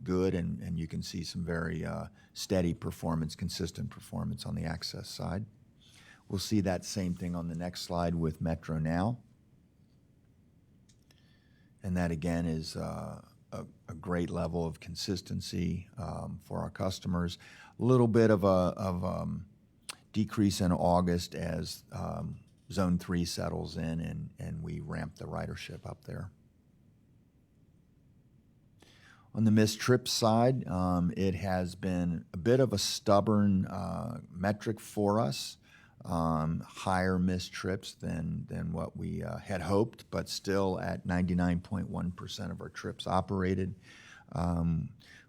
good, and you can see some very steady performance, consistent performance on the access side. We'll see that same thing on the next slide with Metro Now. And that again is a great level of consistency for our customers. A little bit of a decrease in August as Zone 3 settles in and we ramp the ridership up there. On the missed trip side, it has been a bit of a stubborn metric for us. Higher missed trips than what we had hoped, but still at 99.1% of our trips operated.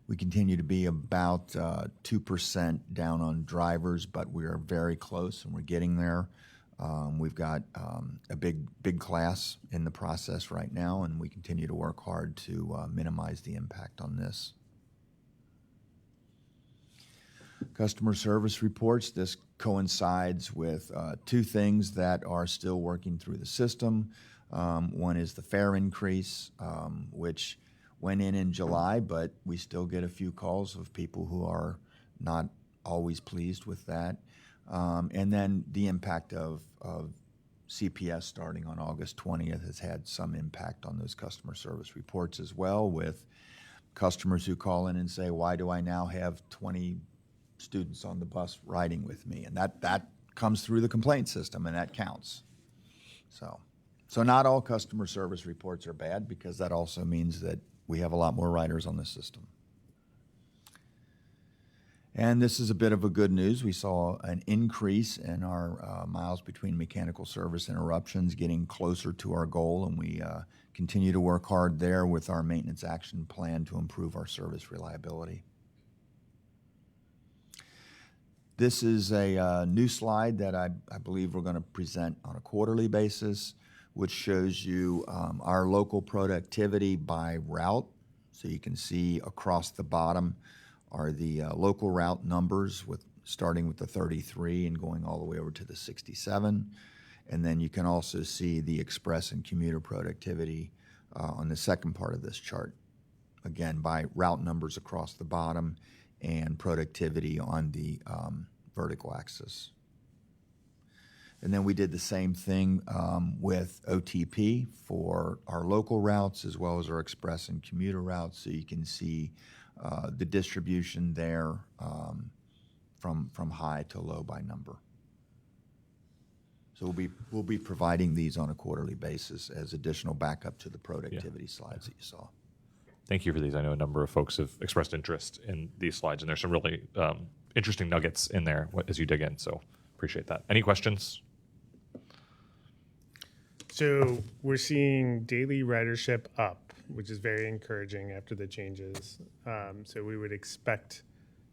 We continue to be about 2% down on drivers, but we are very close and we're getting there. We've got a big class in the process right now, and we continue to work hard to minimize the impact on this. Customer service reports. This coincides with two things that are still working through the system. One is the fare increase, which went in July, but we still get a few calls of people who are not always pleased with that. And then the impact of CPS starting on August 20th has had some impact on those customer service reports as well, with customers who call in and say, why do I now have 20 students on the bus riding with me? And that comes through the complaint system, and that counts. So not all customer service reports are bad, because that also means that we have a lot more riders on the system. And this is a bit of a good news. We saw an increase in our miles between mechanical service interruptions, getting closer to our goal, and we continue to work hard there with our maintenance action plan to improve our service reliability. This is a new slide that I believe we're going to present on a quarterly basis, which shows you our local productivity by route. So you can see across the bottom are the local route numbers, starting with the 33 and going all the way over to the 67. And then you can also see the express and commuter productivity on the second part of this chart, again, by route numbers across the bottom and productivity on the vertical axis. And then we did the same thing with OTP for our local routes as well as our express and commuter routes, so you can see the distribution there from high to low by number. So we'll be providing these on a quarterly basis as additional backup to the productivity slides that you saw. Thank you for these. I know a number of folks have expressed interest in these slides, and there's some really interesting nuggets in there as you dig in, so appreciate that. Any questions? So we're seeing daily ridership up, which is very encouraging after the changes. So we would expect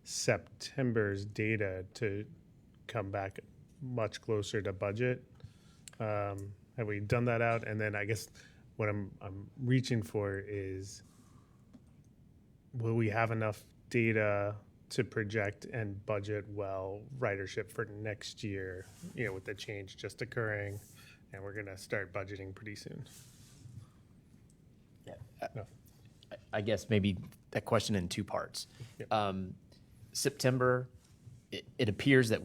September's data to come back much closer to budget. Have we done that out? And then I guess what I'm reaching for is, will we have enough data to project and budget well ridership for next year, with the change just occurring, and we're going to start budgeting pretty soon? Yeah. No. I guess maybe that question in two parts. Yep. September, it appears that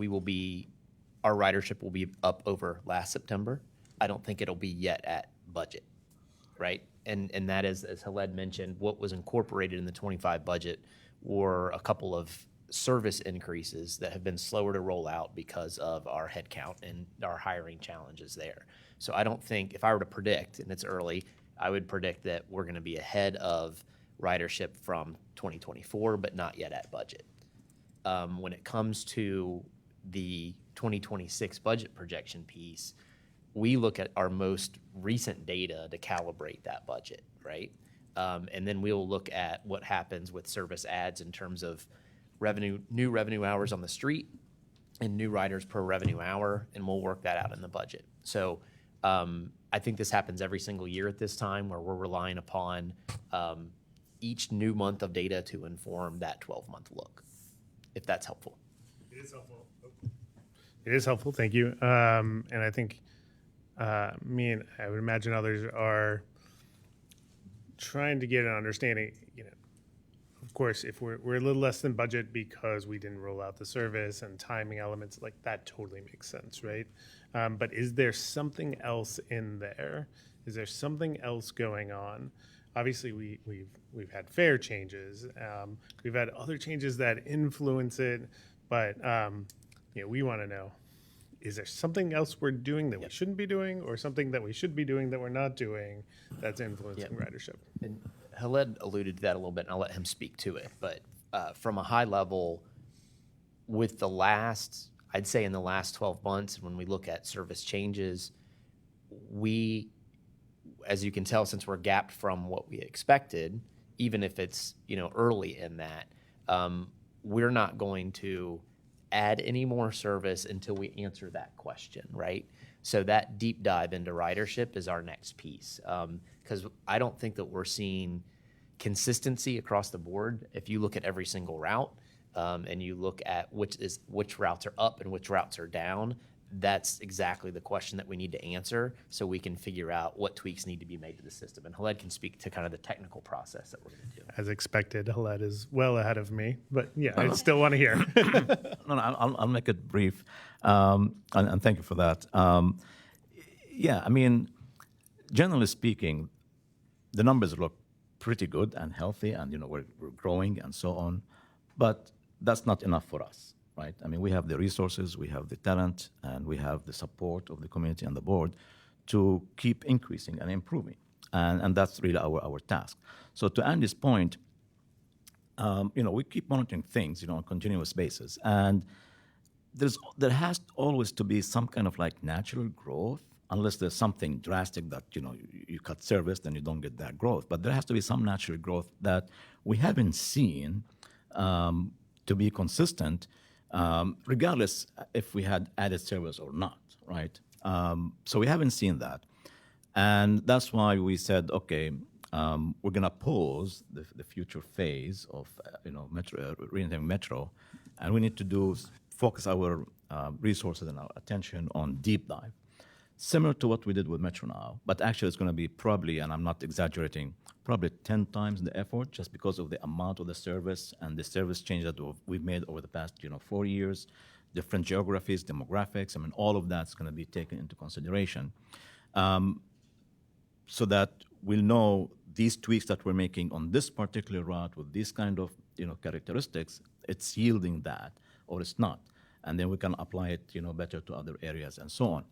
our ridership will be up over last September. I don't think it'll be yet at budget, right? And that is, as Khaled mentioned, what was incorporated in the 25 budget were a couple of service increases that have been slower to roll out because of our headcount and our hiring challenges there. So I don't think, if I were to predict, and it's early, I would predict that we're going to be ahead of ridership from 2024, but not yet at budget. When it comes to the 2026 budget projection piece, we look at our most recent data to calibrate that budget, right? And then we'll look at what happens with service adds in terms of new revenue hours on the street and new riders per revenue hour, and we'll work that out in the budget. So I think this happens every single year at this time, where we're relying upon each new month of data to inform that 12-month look, if that's helpful. It is helpful. It is helpful. Thank you. And I think me and I would imagine others are trying to get an understanding. Of course, if we're a little less than budget because we didn't roll out the service and timing elements, like that totally makes sense, right? But is there something else in there? Is there something else going on? Obviously, we've had fare changes. We've had other changes that influence it, but we want to know: is there something else we're doing that we shouldn't be doing, or something that we should be doing that we're not doing that's influencing ridership? And Khaled alluded to that a little bit, and I'll let him speak to it. But from a high level, with I'd say in the last 12 months, when we look at service changes, as you can tell, since we're gapped from what we expected, even if it's early in that, we're not going to add any more service until we answer that question, right? So that deep dive into ridership is our next piece, because I don't think that we're seeing consistency across the board. If you look at every single route and you look at which routes are up and which routes are down, that's exactly the question that we need to answer, so we can figure out what tweaks need to be made to the system. And Khaled can speak to kind of the technical process that we're going to do. As expected, Khaled is well ahead of me, but I still want to hear. No, I'll make it brief, and thank you for that. Generally speaking, the numbers look pretty good and healthy, and we're growing and so on, but that's not enough for us, right? I mean, we have the resources, we have the talent, and we have the support of the community and the board to keep increasing and improving, and that's really our task. So to Andy's point, we keep monitoring things, on a continuous basis, and there has always to be some kind of like natural growth, unless there's something drastic that you cut service, then you don't get that growth. But there has to be some natural growth that we haven't seen to be consistent, regardless if we had added service or not, right? So we haven't seen that, and that's why we said, okay, we're gonna pause the future phase of Metro, reinventing Metro, and we need to focus our resources and our attention on deep dive, similar to what we did with Metro Now. But actually, it's going to be probably, and I'm not exaggerating, probably 10 times the effort, just because of the amount of the service and the service change that we've made over the past 4 years, different geographies, demographics. I mean, all of that's going to be taken into consideration, so that we'll know these tweaks that we're making on this particular route with these kind of characteristics, it's yielding that, or it's not, and then we can apply it better to other areas and so on.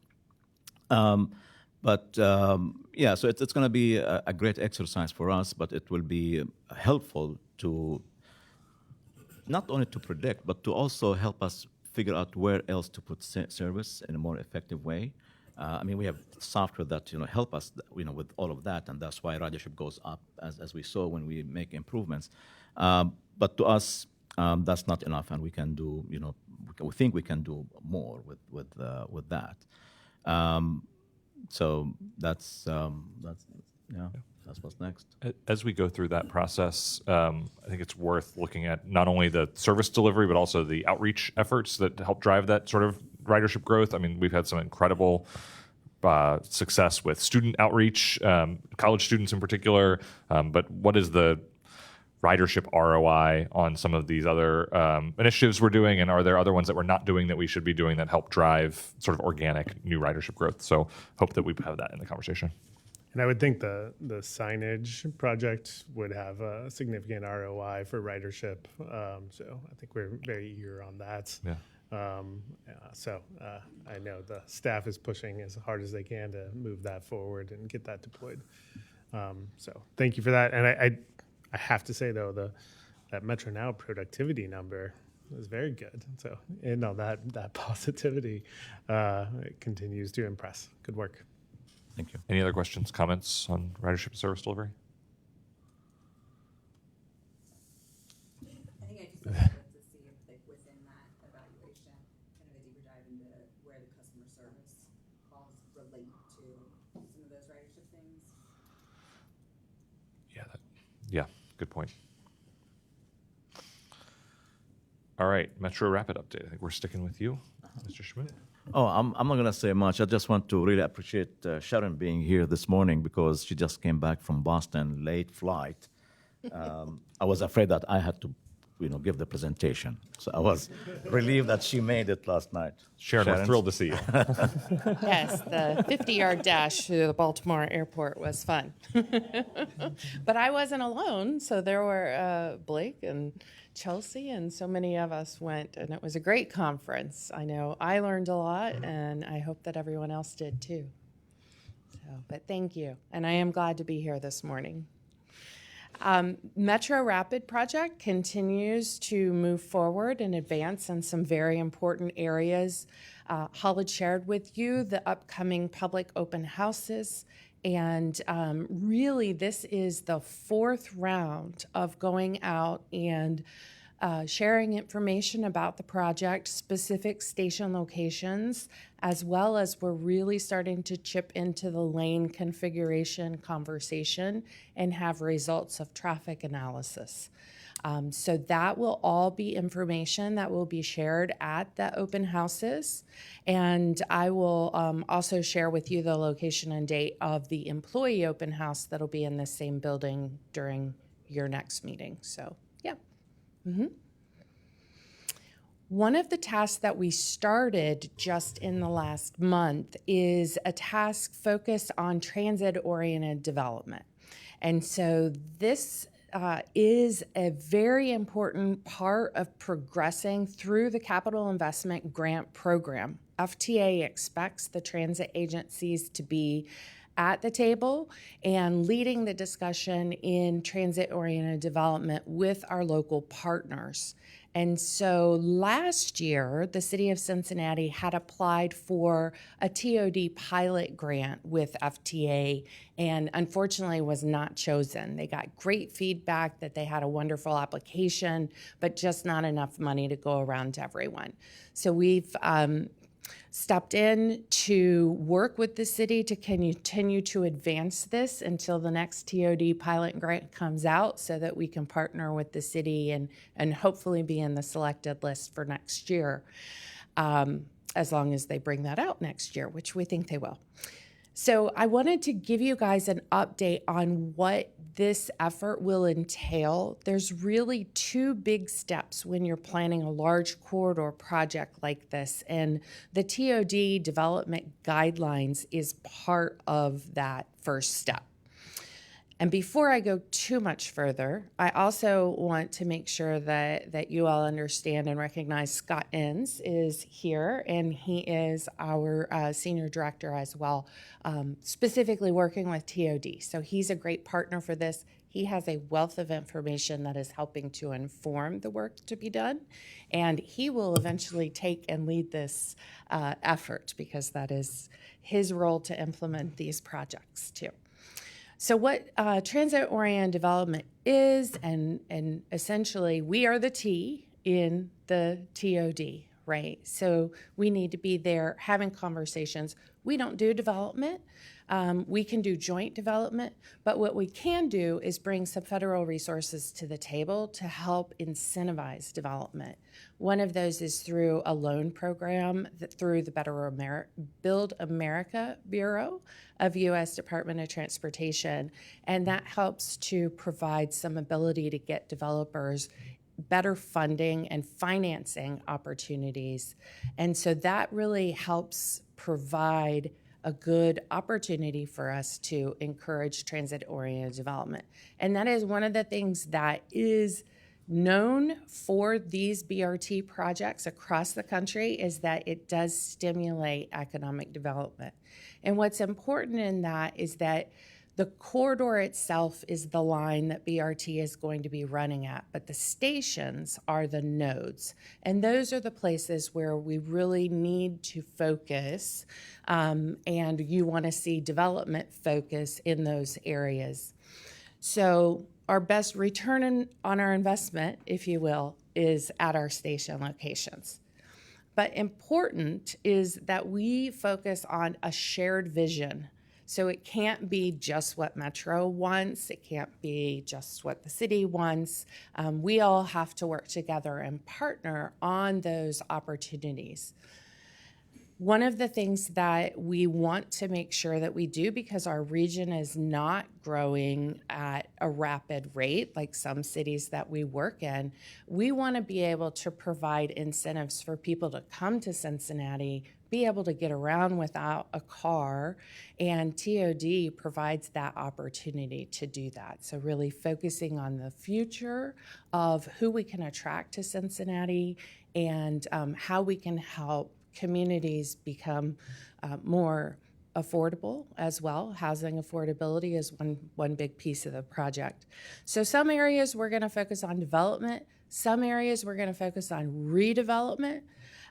Yeah, so it's going to be a great exercise for us, but it will be helpful to not only to predict, but to also help us figure out where else to put service in a more effective way. I mean, we have software that help us with all of that, and that's why ridership goes up, as we saw when we make improvements. But to us, that's not enough, and we can do we think we can do more with that. So that's what's next. As we go through that process, I think it's worth looking at not only the service delivery, but also the outreach efforts that help drive that sort of ridership growth. I mean, we've had some incredible success with student outreach, college students in particular. But what is the ridership ROI on some of these other initiatives we're doing, and are there other ones that we're not doing that we should be doing that help drive sort of organic new ridership growth? So hope that we have that in the conversation. And I would think the signage project would have a significant ROI for ridership. So I think we're very eager on that. Yeah. I know the staff is pushing as hard as they can to move that forward and get that deployed. So thank you for that. And I have to say though, that Metro Now productivity number is very good. So that positivity it continues to impress. Good work. Thank you. Any other questions, comments on ridership and service delivery? I think I just would like to see if, like, within that evaluation, kind of a deeper dive into where the customer service calls relate to some of those ridership things. Yeah, good point. All right, Metro Rapid update. I think we're sticking with you, Mr. Schmidt. Oh, I'm not going to say much. I just want to really appreciate Sharon being here this morning, because she just came back from Boston, late flight. I was afraid that I had to, give the presentation. So I was relieved that she made it last night. Sharon, we're thrilled to see you. Yes, the 50-yard dash through the Baltimore airport was fun. But I wasn't alone, so there were Blake and Chelsea, and so many of us went, and it was a great conference. I know I learned a lot, and I hope that everyone else did too. But thank you, and I am glad to be here this morning. Metro Rapid project continues to move forward and advance in some very important areas. Hall had shared with you the upcoming public open houses. And really, this is the fourth round of going out and sharing information about the project, specific station locations, as well as we're really starting to chip into the lane configuration conversation and have results of traffic analysis. So that will all be information that will be shared at the open houses. And I will also share with you the location and date of the employee open house that'll be in the same building during your next meeting. So, yeah. One of the tasks that we started just in the last month is a task focused on transit-oriented development. And so this is a very important part of progressing through the Capital Investment Grant Program. FTA expects the transit agencies to be at the table and leading the discussion in transit-oriented development with our local partners. And so last year, the city of Cincinnati had applied for a TOD pilot grant with FTA and unfortunately was not chosen. They got great feedback that they had a wonderful application, but just not enough money to go around to everyone. So we've stepped in to work with the city to continue to advance this until the next TOD pilot grant comes out so that we can partner with the city and hopefully be in the selected list for next year, as long as they bring that out next year, which we think they will. So I wanted to give you guys an update on what this effort will entail. There's really two big steps when you're planning a large corridor project like this, and the TOD development guidelines is part of that first step. And before I go too much further, I also want to make sure that you all understand and recognize Scott Enns is here, and he is our senior director as well, specifically working with TOD. So he's a great partner for this. He has a wealth of information that is helping to inform the work to be done, and he will eventually take and lead this effort because that is his role to implement these projects too. So what transit-oriented development is, and essentially we are the T in the TOD, right? So we need to be there having conversations. We don't do development. We can do joint development, but what we can do is bring some federal resources to the table to help incentivize development. One of those is through a loan program through the Build America Bureau of U.S. Department of Transportation, and that helps to provide some ability to get developers better funding and financing opportunities. And so that really helps provide a good opportunity for us to encourage transit-oriented development. And that is one of the things that is known for these BRT projects across the country, is that it does stimulate economic development. And what's important in that is that the corridor itself is the line that BRT is going to be running at, but the stations are the nodes. And those are the places where we really need to focus, and you want to see development focus in those areas. So our best return on our investment, if you will, is at our station locations. But important is that we focus on a shared vision. So it can't be just what Metro wants. It can't be just what the city wants. We all have to work together and partner on those opportunities. One of the things that we want to make sure that we do, because our region is not growing at a rapid rate like some cities that we work in, we want to be able to provide incentives for people to come to Cincinnati, be able to get around without a car, and TOD provides that opportunity to do that. So really focusing on the future of who we can attract to Cincinnati and how we can help communities become more affordable as well. Housing affordability is one big piece of the project. So some areas we're going to focus on development, some areas we're going to focus on redevelopment,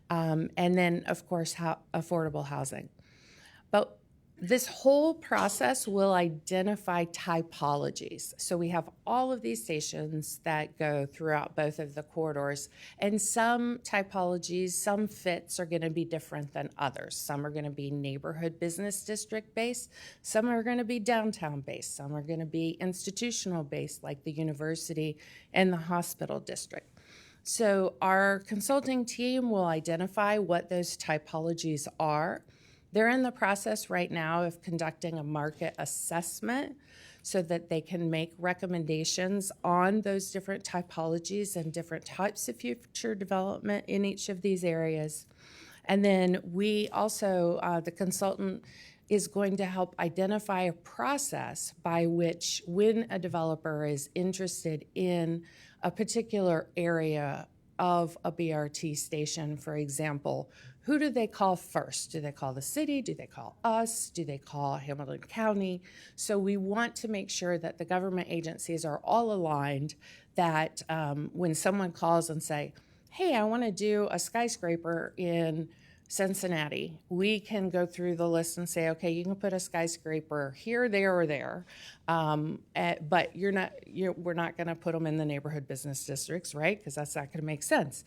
and then, of course, affordable housing. But this whole process will identify typologies. So we have all of these stations that go throughout both of the corridors, and some typologies, some fits are going to be different than others. Some are going to be neighborhood business district based, some are going to be downtown based, some are going to be institutional based like the university and the hospital district. So our consulting team will identify what those typologies are. They're in the process right now of conducting a market assessment so that they can make recommendations on those different typologies and different types of future development in each of these areas. And then we also, the consultant is going to help identify a process by which, when a developer is interested in a particular area of a BRT station, for example, who do they call first? Do they call the city? Do they call us? Do they call Hamilton County? So we want to make sure that the government agencies are all aligned, that when someone calls and say, hey, I want to do a skyscraper in Cincinnati, we can go through the list and say, okay, you can put a skyscraper here, there, or there, but we're not going to put them in the neighborhood business districts, right? Because that's not going to make sense.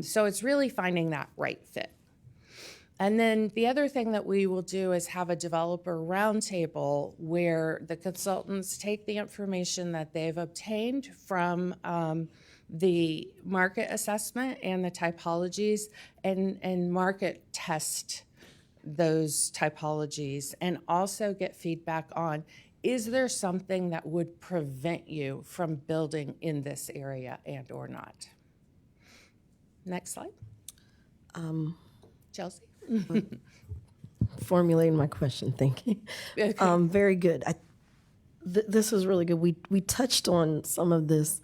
So it's really finding that right fit. And then the other thing that we will do is have a developer roundtable where the consultants take the information that they've obtained from the market assessment and the typologies and market test those typologies, and also get feedback on, is there something that would prevent you from building in this area and or not? Next slide. Chelsea? Formulating my question, thank you. Okay. Very good. This is really good. We touched on some of this,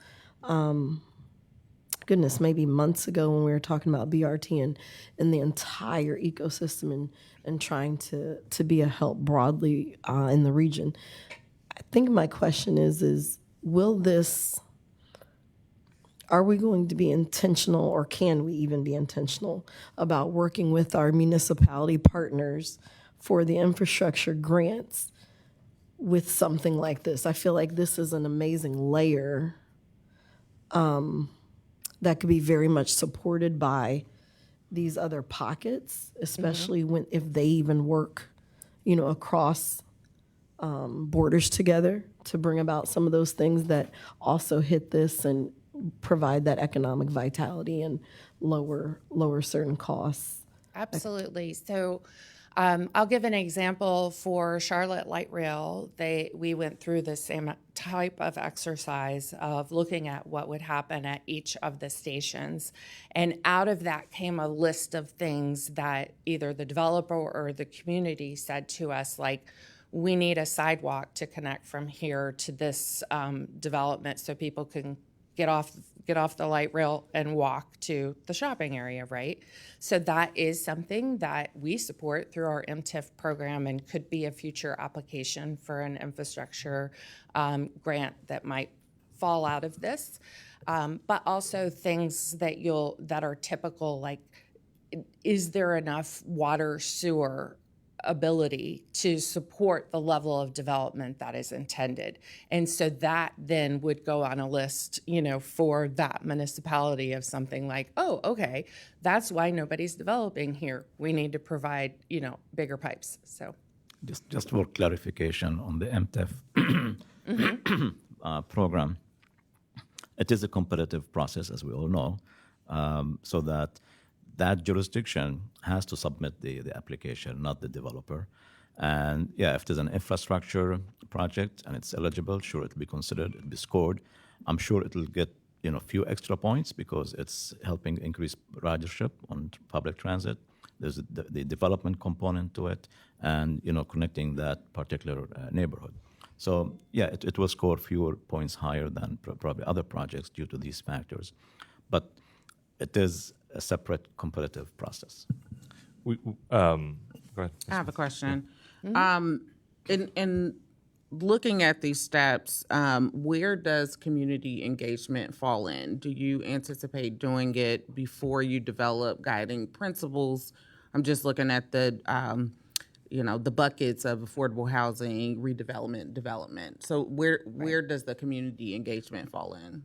maybe months ago when we were talking about BRT and the entire ecosystem and trying to be a help broadly in the region. I think my question is are we going to be intentional, or can we even be intentional about working with our municipality partners for the infrastructure grants with something like this? I feel like this is an amazing layer that could be very much supported by these other pockets, especially if they even work, across borders together to bring about some of those things that also hit this and provide that economic vitality and lower certain costs. Absolutely. So I'll give an example for Charlotte Light Rail. We went through the same type of exercise of looking at what would happen at each of the stations. And out of that came a list of things that either the developer or the community said to us, like, we need a sidewalk to connect from here to this development so people can get off the light rail and walk to the shopping area, right? So that is something that we support through our MTIF program and could be a future application for an infrastructure grant that might fall out of this. But also things that are typical, like, is there enough water, sewer ability to support the level of development that is intended? And so that then would go on a list, for that municipality of something like, oh, okay, that's why nobody's developing here. We need to provide, bigger pipes. So Just for clarification on the MTEF program, it is a competitive process, as we all know, so that jurisdiction has to submit the application, not the developer. And yeah, if there's an infrastructure project and it's eligible, sure, it'll be considered, it'll be scored. I'm sure it'll get a few extra points because it's helping increase ridership on public transit. There's the development component to it, and connecting that particular neighborhood. So yeah, it will score fewer points higher than probably other projects due to these factors, but it is a separate competitive process. Go ahead. I have a question. In looking at these steps, where does community engagement fall in? Do you anticipate doing it before you develop guiding principles? I'm just looking at the buckets of affordable housing, redevelopment, development. So where does the community engagement fall in?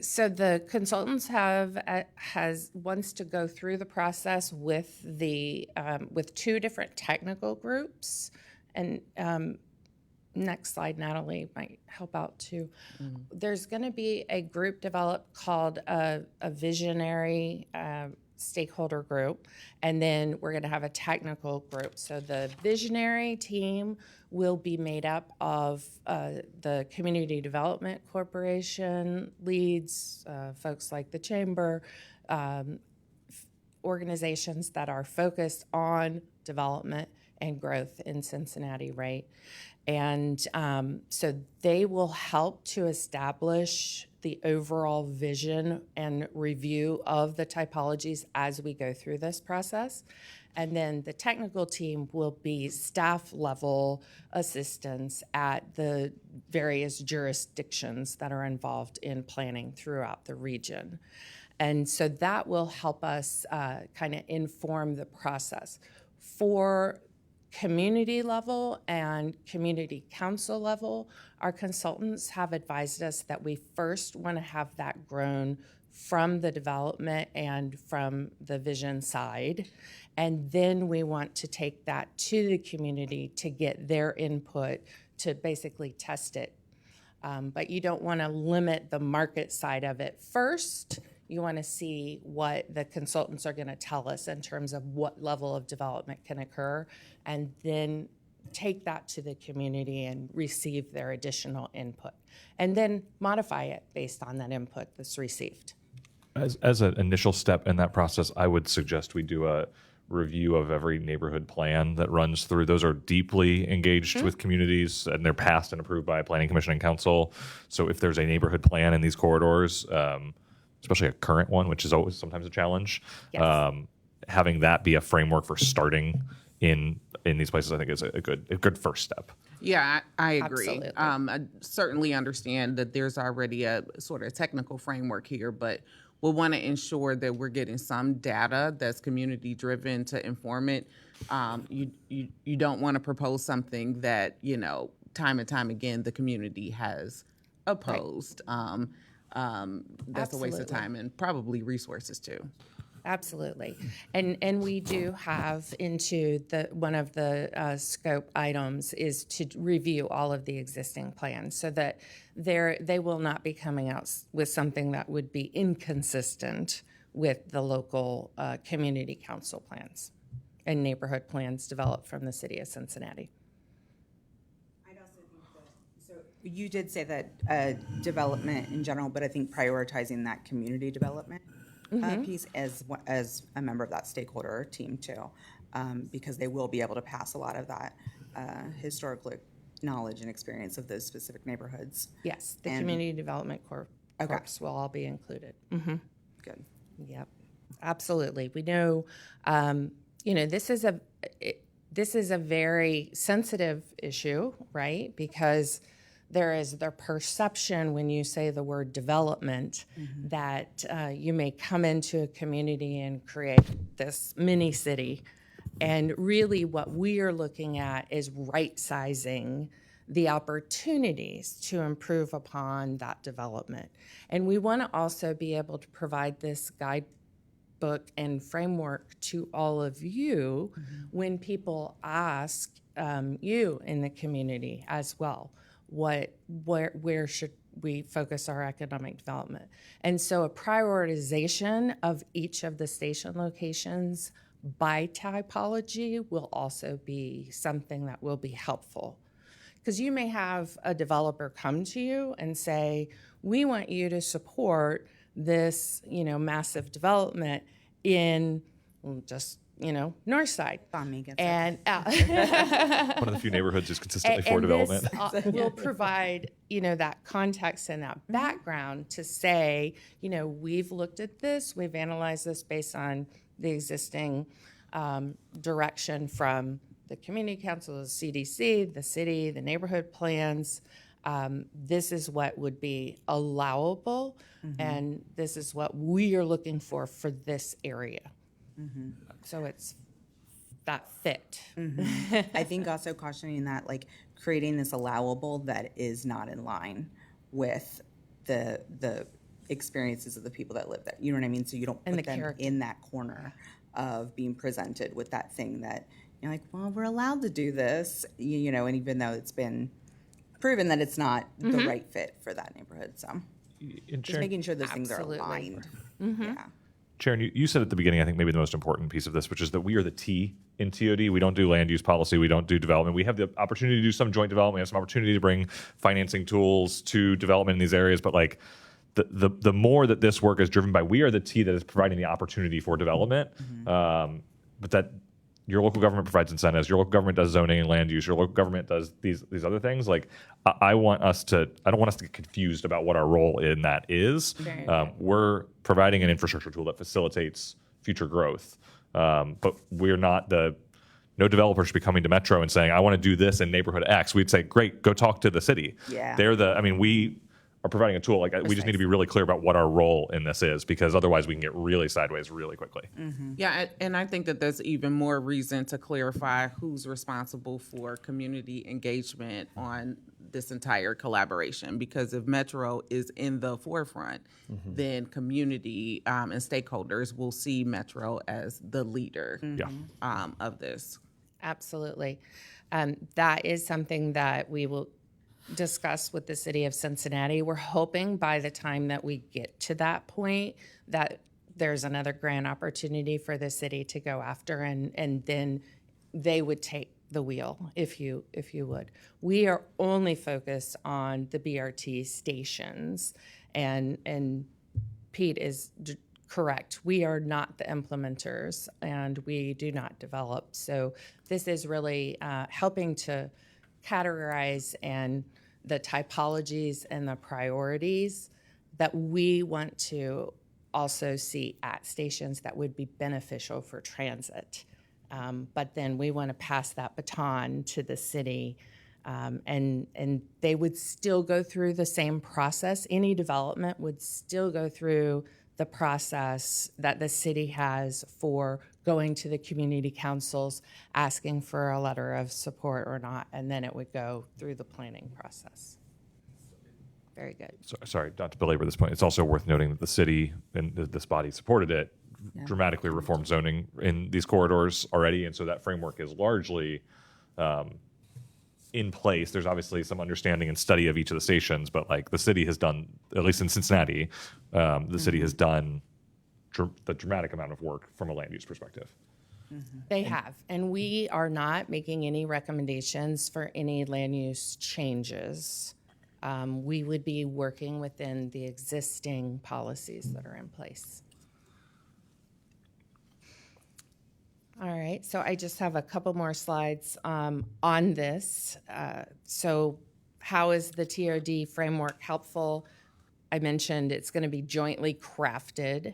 So the consultants wants to go through the process with with two different technical groups, and next slide, Natalie, might help out too. There's going to be a group developed called a visionary stakeholder group, and then we're going to have a technical group. So the visionary team will be made up of the Community Development Corporation leads, folks like the Chamber, organizations that are focused on development and growth in Cincinnati, right? And so they will help to establish the overall vision and review of the typologies as we go through this process. And then the technical team will be staff level assistants at the various jurisdictions that are involved in planning throughout the region. And so that will help us kind of inform the process. For community level and community council level, our consultants have advised us that we first want to have that grown from the development and from the vision side. And then we want to take that to the community to get their input to basically test it. But you don't want to limit the market side of it first. You want to see what the consultants are going to tell us in terms of what level of development can occur, and then take that to the community and receive their additional input, and then modify it based on that input that's received. As an initial step in that process, I would suggest we do a review of every neighborhood plan that runs through. Those are deeply engaged with communities, and they're passed and approved by Planning Commission and Council. So if there's a neighborhood plan in these corridors, especially a current one, which is always sometimes a challenge, having that be a framework for starting in these places, I think is a good first step. Yeah, I agree. Absolutely. I certainly understand that there's already a sort of technical framework here, but we'll want to ensure that we're getting some data that's community driven to inform it. You don't want to propose something that, time and time again, the community has opposed. That's a waste of time and probably resources too. Absolutely. And we do have into one of the scope items is to review all of the existing plans so that they will not be coming out with something that would be inconsistent with the local community council plans and neighborhood plans developed from the city of Cincinnati. I'd also think that, so you did say that development in general, but I think prioritizing that community development piece as a member of that stakeholder team too, because they will be able to pass a lot of that historical knowledge and experience of those specific neighborhoods. Yes, the community development corps will all be included. Good. Yep, absolutely. We know, this is a very sensitive issue, right? Because there is the perception when you say the word development that you may come into a community and create this mini city. And really what we are looking at is right-sizing the opportunities to improve upon that development. And we want to also be able to provide this guidebook and framework to all of you when people ask you in the community as well. Where should we focus our economic development? And so a prioritization of each of the station locations by typology will also be something that will be helpful. Because you may have a developer come to you and say, we want you to support this, massive development in just north side. And one of the few neighborhoods is consistently for development. This, will provide, that context and that background to say, we've looked at this, we've analyzed this based on the existing direction from the community council, the CDC, the city, the neighborhood plans. This is what would be allowable, and this is what we are looking for this area. So it's that fit. I think also cautioning that, creating this allowable that is not in line with the experiences of the people that live there. You know what I mean? So you don't put them in that corner of being presented with that thing that you're like, well, we're allowed to do this, and even though it's been proven that it's not the right fit for that neighborhood. So just making sure those things are aligned. Yeah. Sharon, you said at the beginning, I think maybe the most important piece of this, which is that we are the T in TOD. We don't do land use policy. We don't do development. We have the opportunity to do some joint development. We have some opportunity to bring financing tools to development in these areas. But the more that this work is driven by, we are the T that is providing the opportunity for development, but that your local government provides incentives, your local government does zoning and land use, your local government does these other things. Like I don't want us to get confused about what our role in that is. We're providing an infrastructure tool that facilitates future growth, but we're not no developer should be coming to Metro and saying, I want to do this in neighborhood X. We'd say, great, go talk to the city. Yeah. We are providing a tool. Like we just need to be really clear about what our role in this is, because otherwise we can get really sideways really quickly. Yeah, and I think that there's even more reason to clarify who's responsible for community engagement on this entire collaboration, because if Metro is in the forefront, then community and stakeholders will see Metro as the leader of this. Absolutely. That is something that we will discuss with the city of Cincinnati. We're hoping by the time that we get to that point that there's another grant opportunity for the city to go after, and then they would take the wheel, if you would. We are only focused on the BRT stations, and Pete is correct. We are not the implementers, and we do not develop. So this is really helping to categorize and the typologies and the priorities that we want to also see at stations that would be beneficial for transit. But then we want to pass that baton to the city, and they would still go through the same process. Any development would still go through the process that the city has for going to the community councils, asking for a letter of support or not, and then it would go through the planning process. Very good. Sorry, not to belabor this point. It's also worth noting that the city and this body supported it, dramatically reformed zoning in these corridors already, and so that framework is largely in place. There's obviously some understanding and study of each of the stations, but like the city has done, at least in Cincinnati, the city has done the dramatic amount of work from a land use perspective. They have, and we are not making any recommendations for any land use changes. We would be working within the existing policies that are in place. All right, so I just have a couple more slides on this. So how is the TRD framework helpful? I mentioned it's going to be jointly crafted,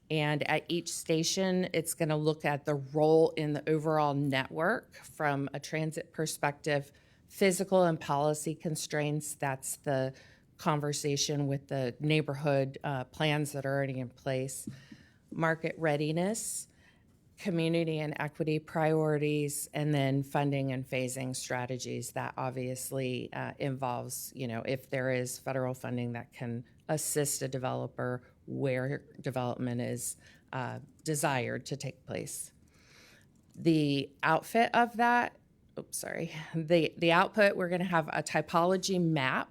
and at each station, it's going to look at the role in the overall network from a transit perspective, physical and policy constraints. That's the conversation with the neighborhood plans that are already in place, market readiness, community and equity priorities, and then funding and phasing strategies. That obviously involves, if there is federal funding that can assist a developer where development is desired to take place. The outfit of that, the output, we're going to have a typology map.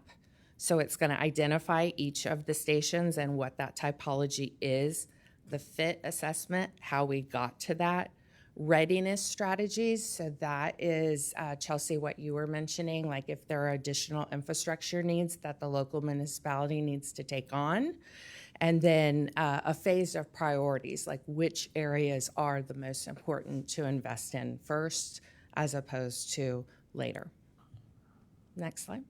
So it's going to identify each of the stations and what that typology is. The fit assessment, how we got to that. Readiness strategies, so that is, Chelsea, what you were mentioning, like if there are additional infrastructure needs that the local municipality needs to take on. And then a phase of priorities, like which areas are the most important to invest in first as opposed to later. Next slide.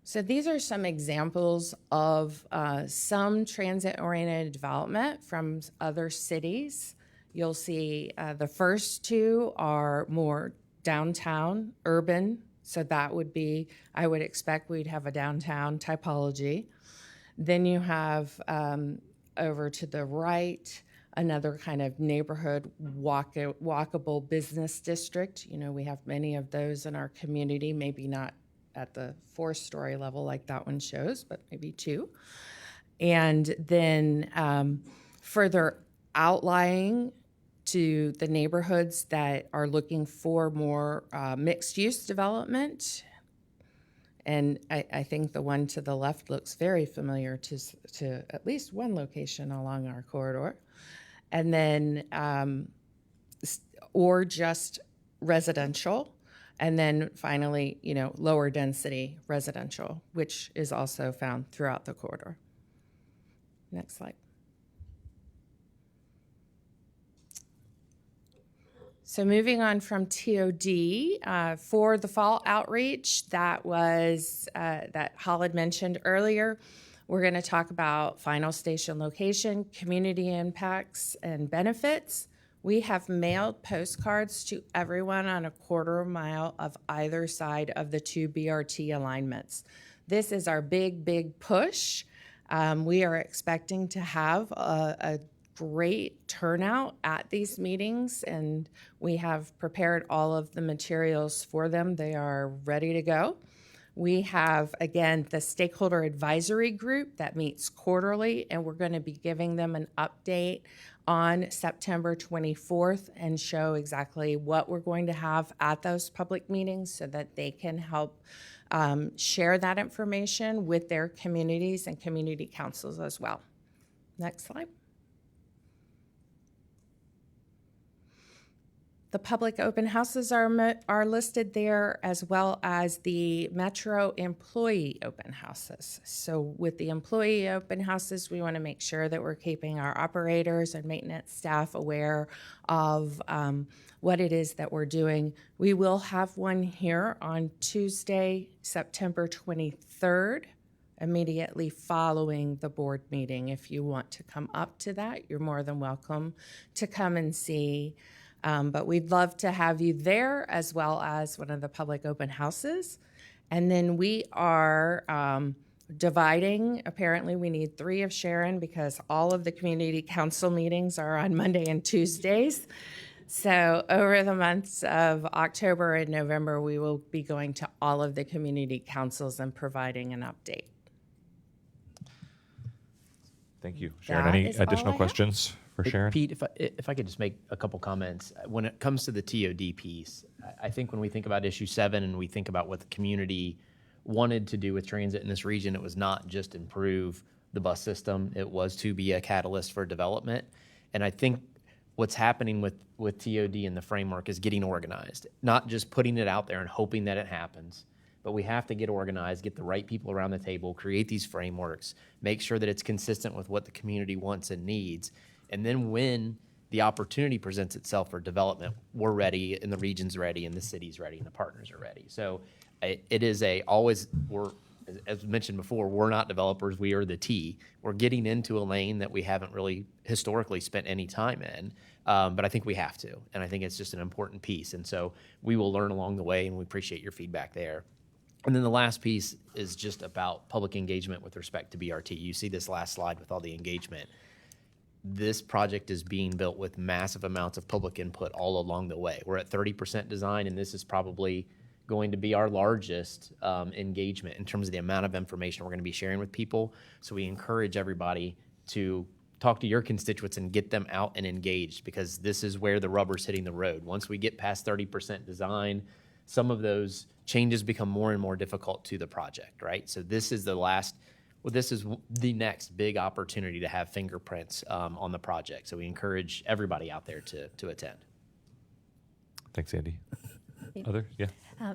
So these are some examples of some transit-oriented development from other cities. You'll see the first two are more downtown, urban. So that would be, I would expect we'd have a downtown typology. Then you have over to the right, another kind of neighborhood walkable business district. We have many of those in our community, maybe not at the 4-story level like that one shows, but maybe 2. And then further outlying to the neighborhoods that are looking for more mixed-use development. And I think the one to the left looks very familiar to at least one location along our corridor. And then, or just residential. And then finally, lower density residential, which is also found throughout the corridor. Next slide. So moving on from TOD, for the fall outreach that Hall had mentioned earlier, we're going to talk about final station location, community impacts, and benefits. We have mailed postcards to everyone on a quarter mile of either side of the two BRT alignments. This is our big push. We are expecting to have a great turnout at these meetings, and we have prepared all of the materials for them. They are ready to go. We have, again, the stakeholder advisory group that meets quarterly, and we're going to be giving them an update on September 24th and show exactly what we're going to have at those public meetings so that they can help share that information with their communities and community councils as well. Next slide. The public open houses are listed there, as well as the Metro employee open houses. So with the employee open houses, we want to make sure that we're keeping our operators and maintenance staff aware of what it is that we're doing. We will have one here on Tuesday, September 23rd, immediately following the board meeting. If you want to come up to that, you're more than welcome to come and see. But we'd love to have you there, as well as one of the public open houses. And then we are dividing. Apparently, we need 3 of Sharon because all of the community council meetings are on Monday and Tuesdays. So over the months of October and November, we will be going to all of the community councils and providing an update. Thank you. Sharon, That any is all additional I questions for Sharon? Pete, if I could just make a couple comments. When it comes to the TOD piece, I think when we think about issue 7 and we think about what the community wanted to do with transit in this region, it was not just improve the bus system, it was to be a catalyst for development. And I think what's happening with TOD and the framework is getting organized, not just putting it out there and hoping that it happens. But we have to get organized, get the right people around the table, create these frameworks, make sure that it's consistent with what the community wants and needs. And then when the opportunity presents itself for development, we're ready, and the region's ready, and the city's ready, and the partners are ready. So it is as mentioned before, we're not developers, we are the T. We're getting into a lane that we haven't really historically spent any time in, but I think we have to, and I think it's just an important piece. And so we will learn along the way, and we appreciate your feedback there. And then the last piece is just about public engagement with respect to BRT. You see this last slide with all the engagement. This project is being built with massive amounts of public input all along the way. We're at 30% design, and this is probably going to be our largest engagement in terms of the amount of information we're going to be sharing with people. So we encourage everybody to talk to your constituents and get them out and engaged, because this is where the rubber's hitting the road. Once we get past 30% design, some of those changes become more and more difficult to the project, right? So this is this is the next big opportunity to have fingerprints on the project. So we encourage everybody out there to attend. Thanks, Andy. Other? Yeah.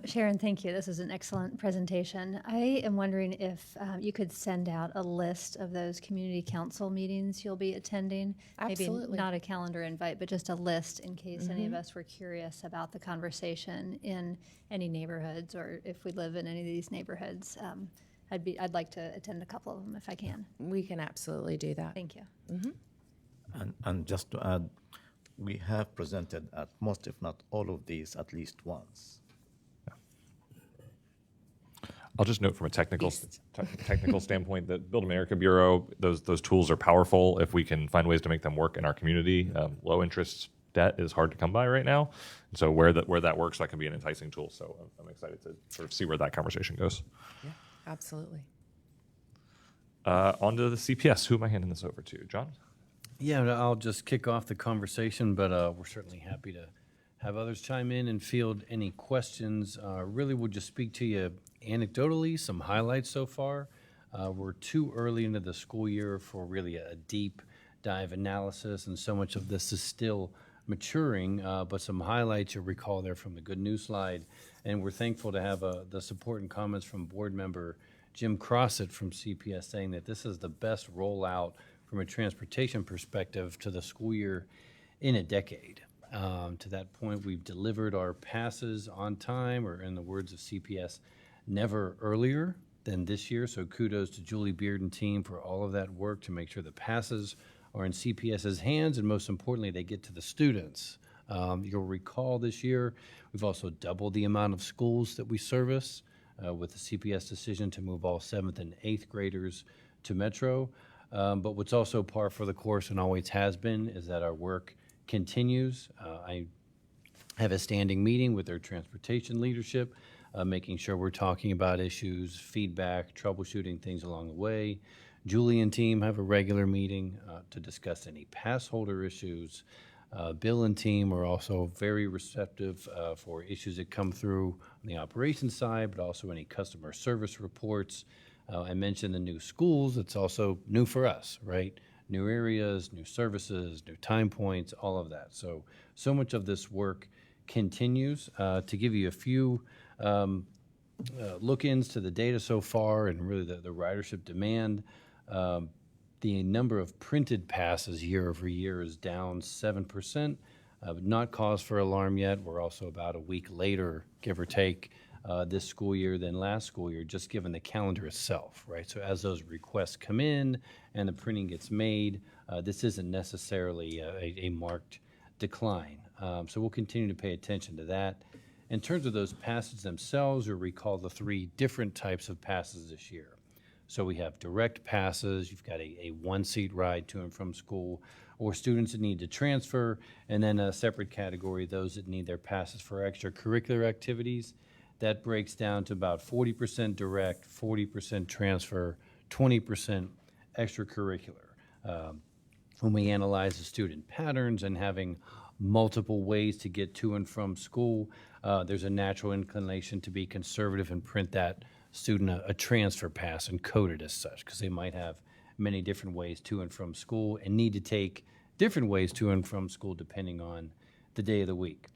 Sharon, thank you. This is an excellent presentation. I am wondering if you could send out a list of those community council meetings you'll be attending. Absolutely. Maybe not a calendar invite, but just a list in case any of us were curious about the conversation in any neighborhoods, or if we live in any of these neighborhoods. I'd like to attend a couple of them if I can. We can absolutely do that. Thank you. And just to add, we have presented at most, if not all of these, at least once. I'll just note from a technical standpoint that Build America Bureau, those tools are powerful if we can find ways to make them work in our community. Low interest debt is hard to come by right now. And so where that works, that can be an enticing tool. So I'm excited to sort of see where that conversation goes. Yeah, absolutely. On to the CPS. Who am I handing this over to? John? Yeah, I'll just kick off the conversation, but we're certainly happy to have others chime in and field any questions. Really, we'll just speak to you anecdotally, some highlights so far. We're too early into the school year for really a deep dive analysis, and so much of this is still maturing, but some highlights you'll recall there from the good news slide. And we're thankful to have the support and comments from board member Jim Crossett from CPS saying that this is the best rollout from a transportation perspective to the school year in a decade. To that point, we've delivered our passes on time, or in the words of CPS, never earlier than this year. So kudos to Julie Beard and team for all of that work to make sure the passes are in CPS's hands, and most importantly, they get to the students. You'll recall this year, we've also doubled the amount of schools that we service with the CPS decision to move all 7th and 8th graders to Metro. But what's also par for the course and always has been is that our work continues. I have a standing meeting with their transportation leadership, making sure we're talking about issues, feedback, troubleshooting things along the way. Julie and team have a regular meeting to discuss any pass holder issues. Bill and team are also very receptive for issues that come through on the operations side, but also any customer service reports. I mentioned the new schools. It's also new for us, right? New areas, new services, new time points, all of that. So much of this work continues. To give you a few look-ins to the data so far and really the ridership demand, the number of printed passes year over year is down 7%, but not cause for alarm yet. We're also about a week later, give or take, this school year than last school year, just given the calendar itself, right? So as those requests come in and the printing gets made, this isn't necessarily a marked decline. So we'll continue to pay attention to that. In terms of those passes themselves, you'll recall the 3 different types of passes this year. So we have direct passes, you've got a one-seat ride to and from school, or students that need to transfer, and then a separate category, those that need their passes for extracurricular activities. That breaks down to about 40% direct, 40% transfer, 20% extracurricular. When we analyze the student patterns and having multiple ways to get to and from school, there's a natural inclination to be conservative and print that student a transfer pass and code it as such, because they might have many different ways to and from school and need to take different ways to and from school depending on the day of the week.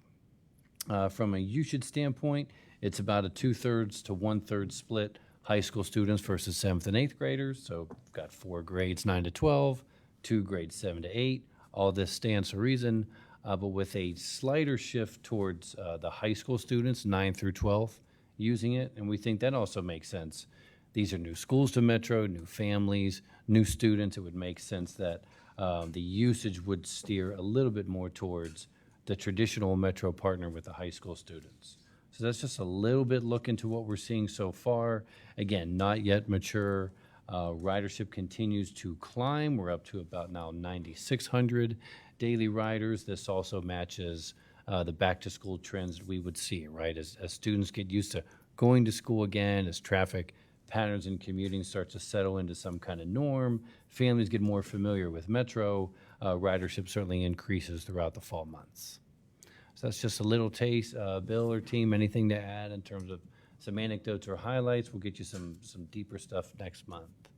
From a usage standpoint, it's about a 2/3 to 1/3 split high school students versus 7th and 8th graders. So we've got 4 grades 9 to 12, 2 grades 7 to 8. All this stands to reason, but with a slighter shift towards the high school students 9 through 12 using it, and we think that also makes sense. These are new schools to Metro, new families, new students. It would make sense that the usage would steer a little bit more towards the traditional Metro partner with the high school students. So that's just a little bit look into what we're seeing so far. Again, not yet mature. Ridership continues to climb. We're up to about now 9,600 daily riders. This also matches the back-to-school trends that we would see, right? As students get used to going to school again, as traffic patterns and commuting start to settle into some kind of norm, families get more familiar with Metro, ridership certainly increases throughout the fall months. So that's just a little taste. Bill or team, anything to add in terms of some anecdotes or highlights? We'll get you some deeper stuff next month.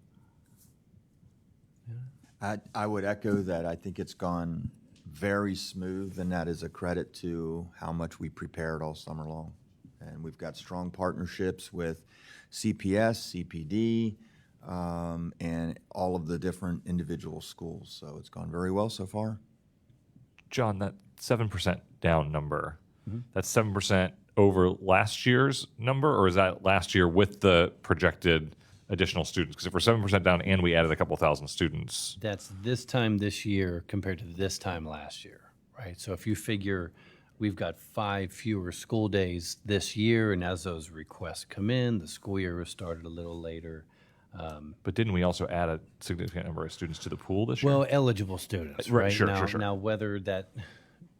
Yeah. I would echo that. I think it's gone very smooth, and that is a credit to how much we prepared all summer long. And we've got strong partnerships with CPS, CPD, and all of the different individual schools. So it's gone very well so far. John, that 7% down number, that's 7% over last year's number, or is that last year with the projected additional students? Because if we're 7% down and we added a couple thousand students. That's this time this year compared to this time last year, right? So if you figure we've got 5 fewer school days this year, and as those requests come in, the school year was started a little later. But didn't we also add a significant number of students to the pool this year? Well, eligible students, right? Sure, now, sure. Now, whether that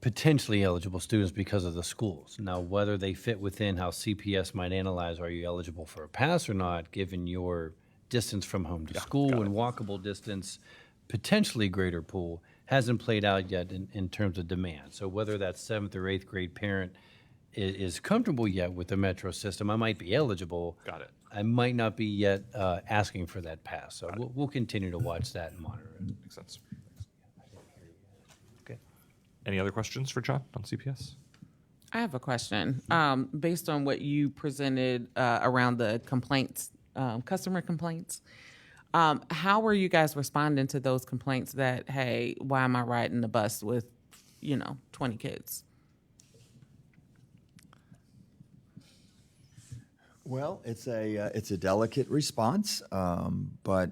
potentially eligible students because of the schools. Now, whether they fit within how CPS might analyze, are you eligible for a pass or not, given your distance from home to school and walkable distance, potentially greater pool, hasn't played out yet in terms of demand. So whether that 7th or 8th grade parent is comfortable yet with the Metro system, I might be eligible. Got it. I might not be yet asking for that pass. So we'll continue to watch that and monitor it. Makes sense. Okay. Any other questions for John on CPS? I have a question. Based on what you presented around the complaints, customer complaints, how were you guys responding to those complaints that, hey, why am I riding the bus with, 20 kids? Well, it's a delicate response, but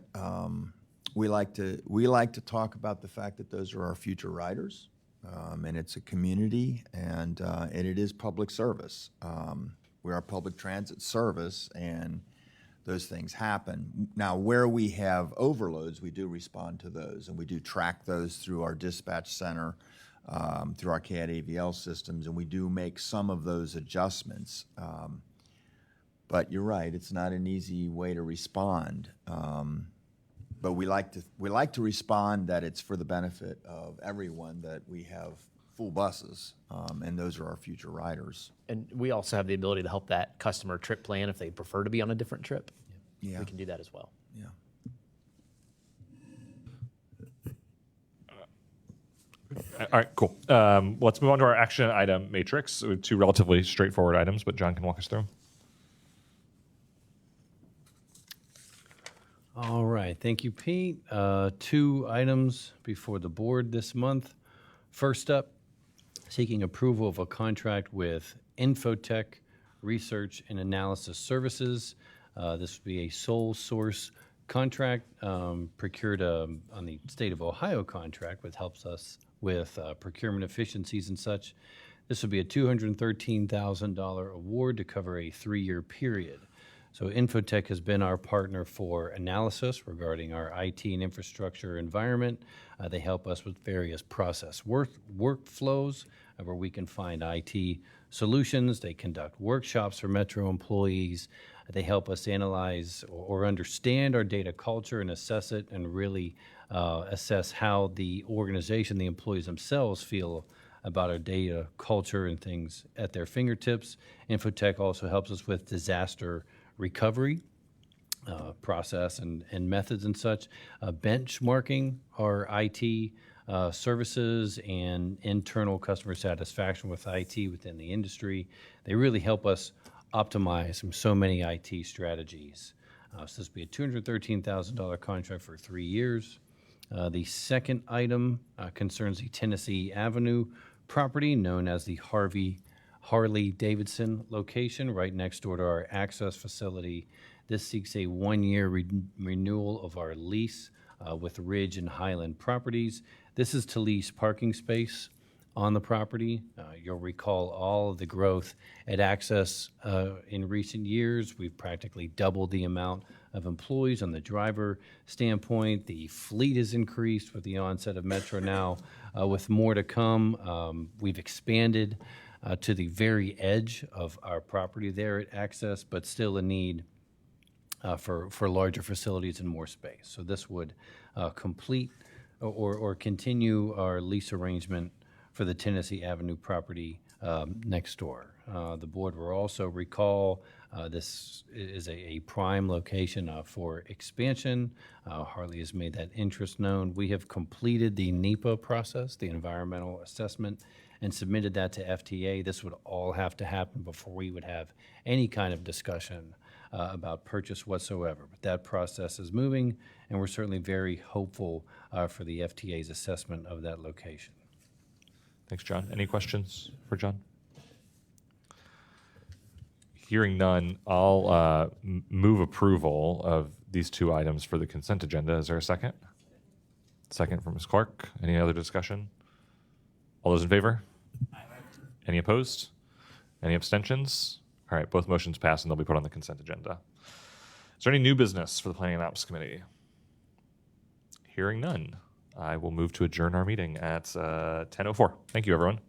we like to talk about the fact that those are our future riders, and it's a community, and it is public service. We are a public transit service, and those things happen. Now, where we have overloads, we do respond to those, and we do track those through our dispatch center, through our CAD AVL systems, and we do make some of those adjustments. But you're right; it's not an easy way to respond. But we like to respond that it's for the benefit of everyone, that we have full buses, and those are our future riders. And we also have the ability to help that customer trip plan if they prefer to be on a different trip. Yeah. We can do that as well. Yeah. All right, cool. Let's move on to our action item matrix. Two relatively straightforward items, but John can walk us through them. All right, thank you, Pete. 2 items before the board this month. First up, seeking approval of a contract with Infotech Research and Analysis Services. This would be a sole source contract procured on the state of Ohio contract, which helps us with procurement efficiencies and such. This would be a $213,000 award to cover a 3-year period. So Infotech has been our partner for analysis regarding our IT and infrastructure environment. They help us with various process workflows where we can find IT solutions. They conduct workshops for Metro employees. They help us analyze or understand our data culture and assess it, and really assess how the organization, the employees themselves feel about our data culture and things at their fingertips. Infotech also helps us with disaster recovery process and methods and such, benchmarking our IT services and internal customer satisfaction with IT within the industry. They really help us optimize from so many IT strategies. So this would be a $213,000 contract for 3 years. The second item concerns the Tennessee Avenue property known as the Harley-Davidson location right next door to our access facility. This seeks a 1-year renewal of our lease with Ridge and Highland Properties. This is to lease parking space on the property. You'll recall all of the growth at Access in recent years. We've practically doubled the amount of employees on the driver standpoint. The fleet has increased with the onset of Metro now, with more to come. We've expanded to the very edge of our property there at Access, but still a need for larger facilities and more space. So this would complete or continue our lease arrangement for the Tennessee Avenue property next door. The board will also recall this is a prime location for expansion. Harley has made that interest known. We have completed the NEPA process, the environmental assessment, and submitted that to FTA. This would all have to happen before we would have any kind of discussion about purchase whatsoever. But that process is moving, and we're certainly very hopeful for the FTA's assessment of that location. Thanks, John. Any questions for John? Hearing none, I'll move approval of these 2 items for the consent agenda. Is there a second? Second from Ms. Clark. Any other discussion? All those in favor? Any opposed? Any abstentions? All right, both motions pass and they'll be put on the consent agenda. Is there any new business for the Planning and Ops Committee? Hearing none, I will move to adjourn our meeting at 10:04. Thank you, everyone.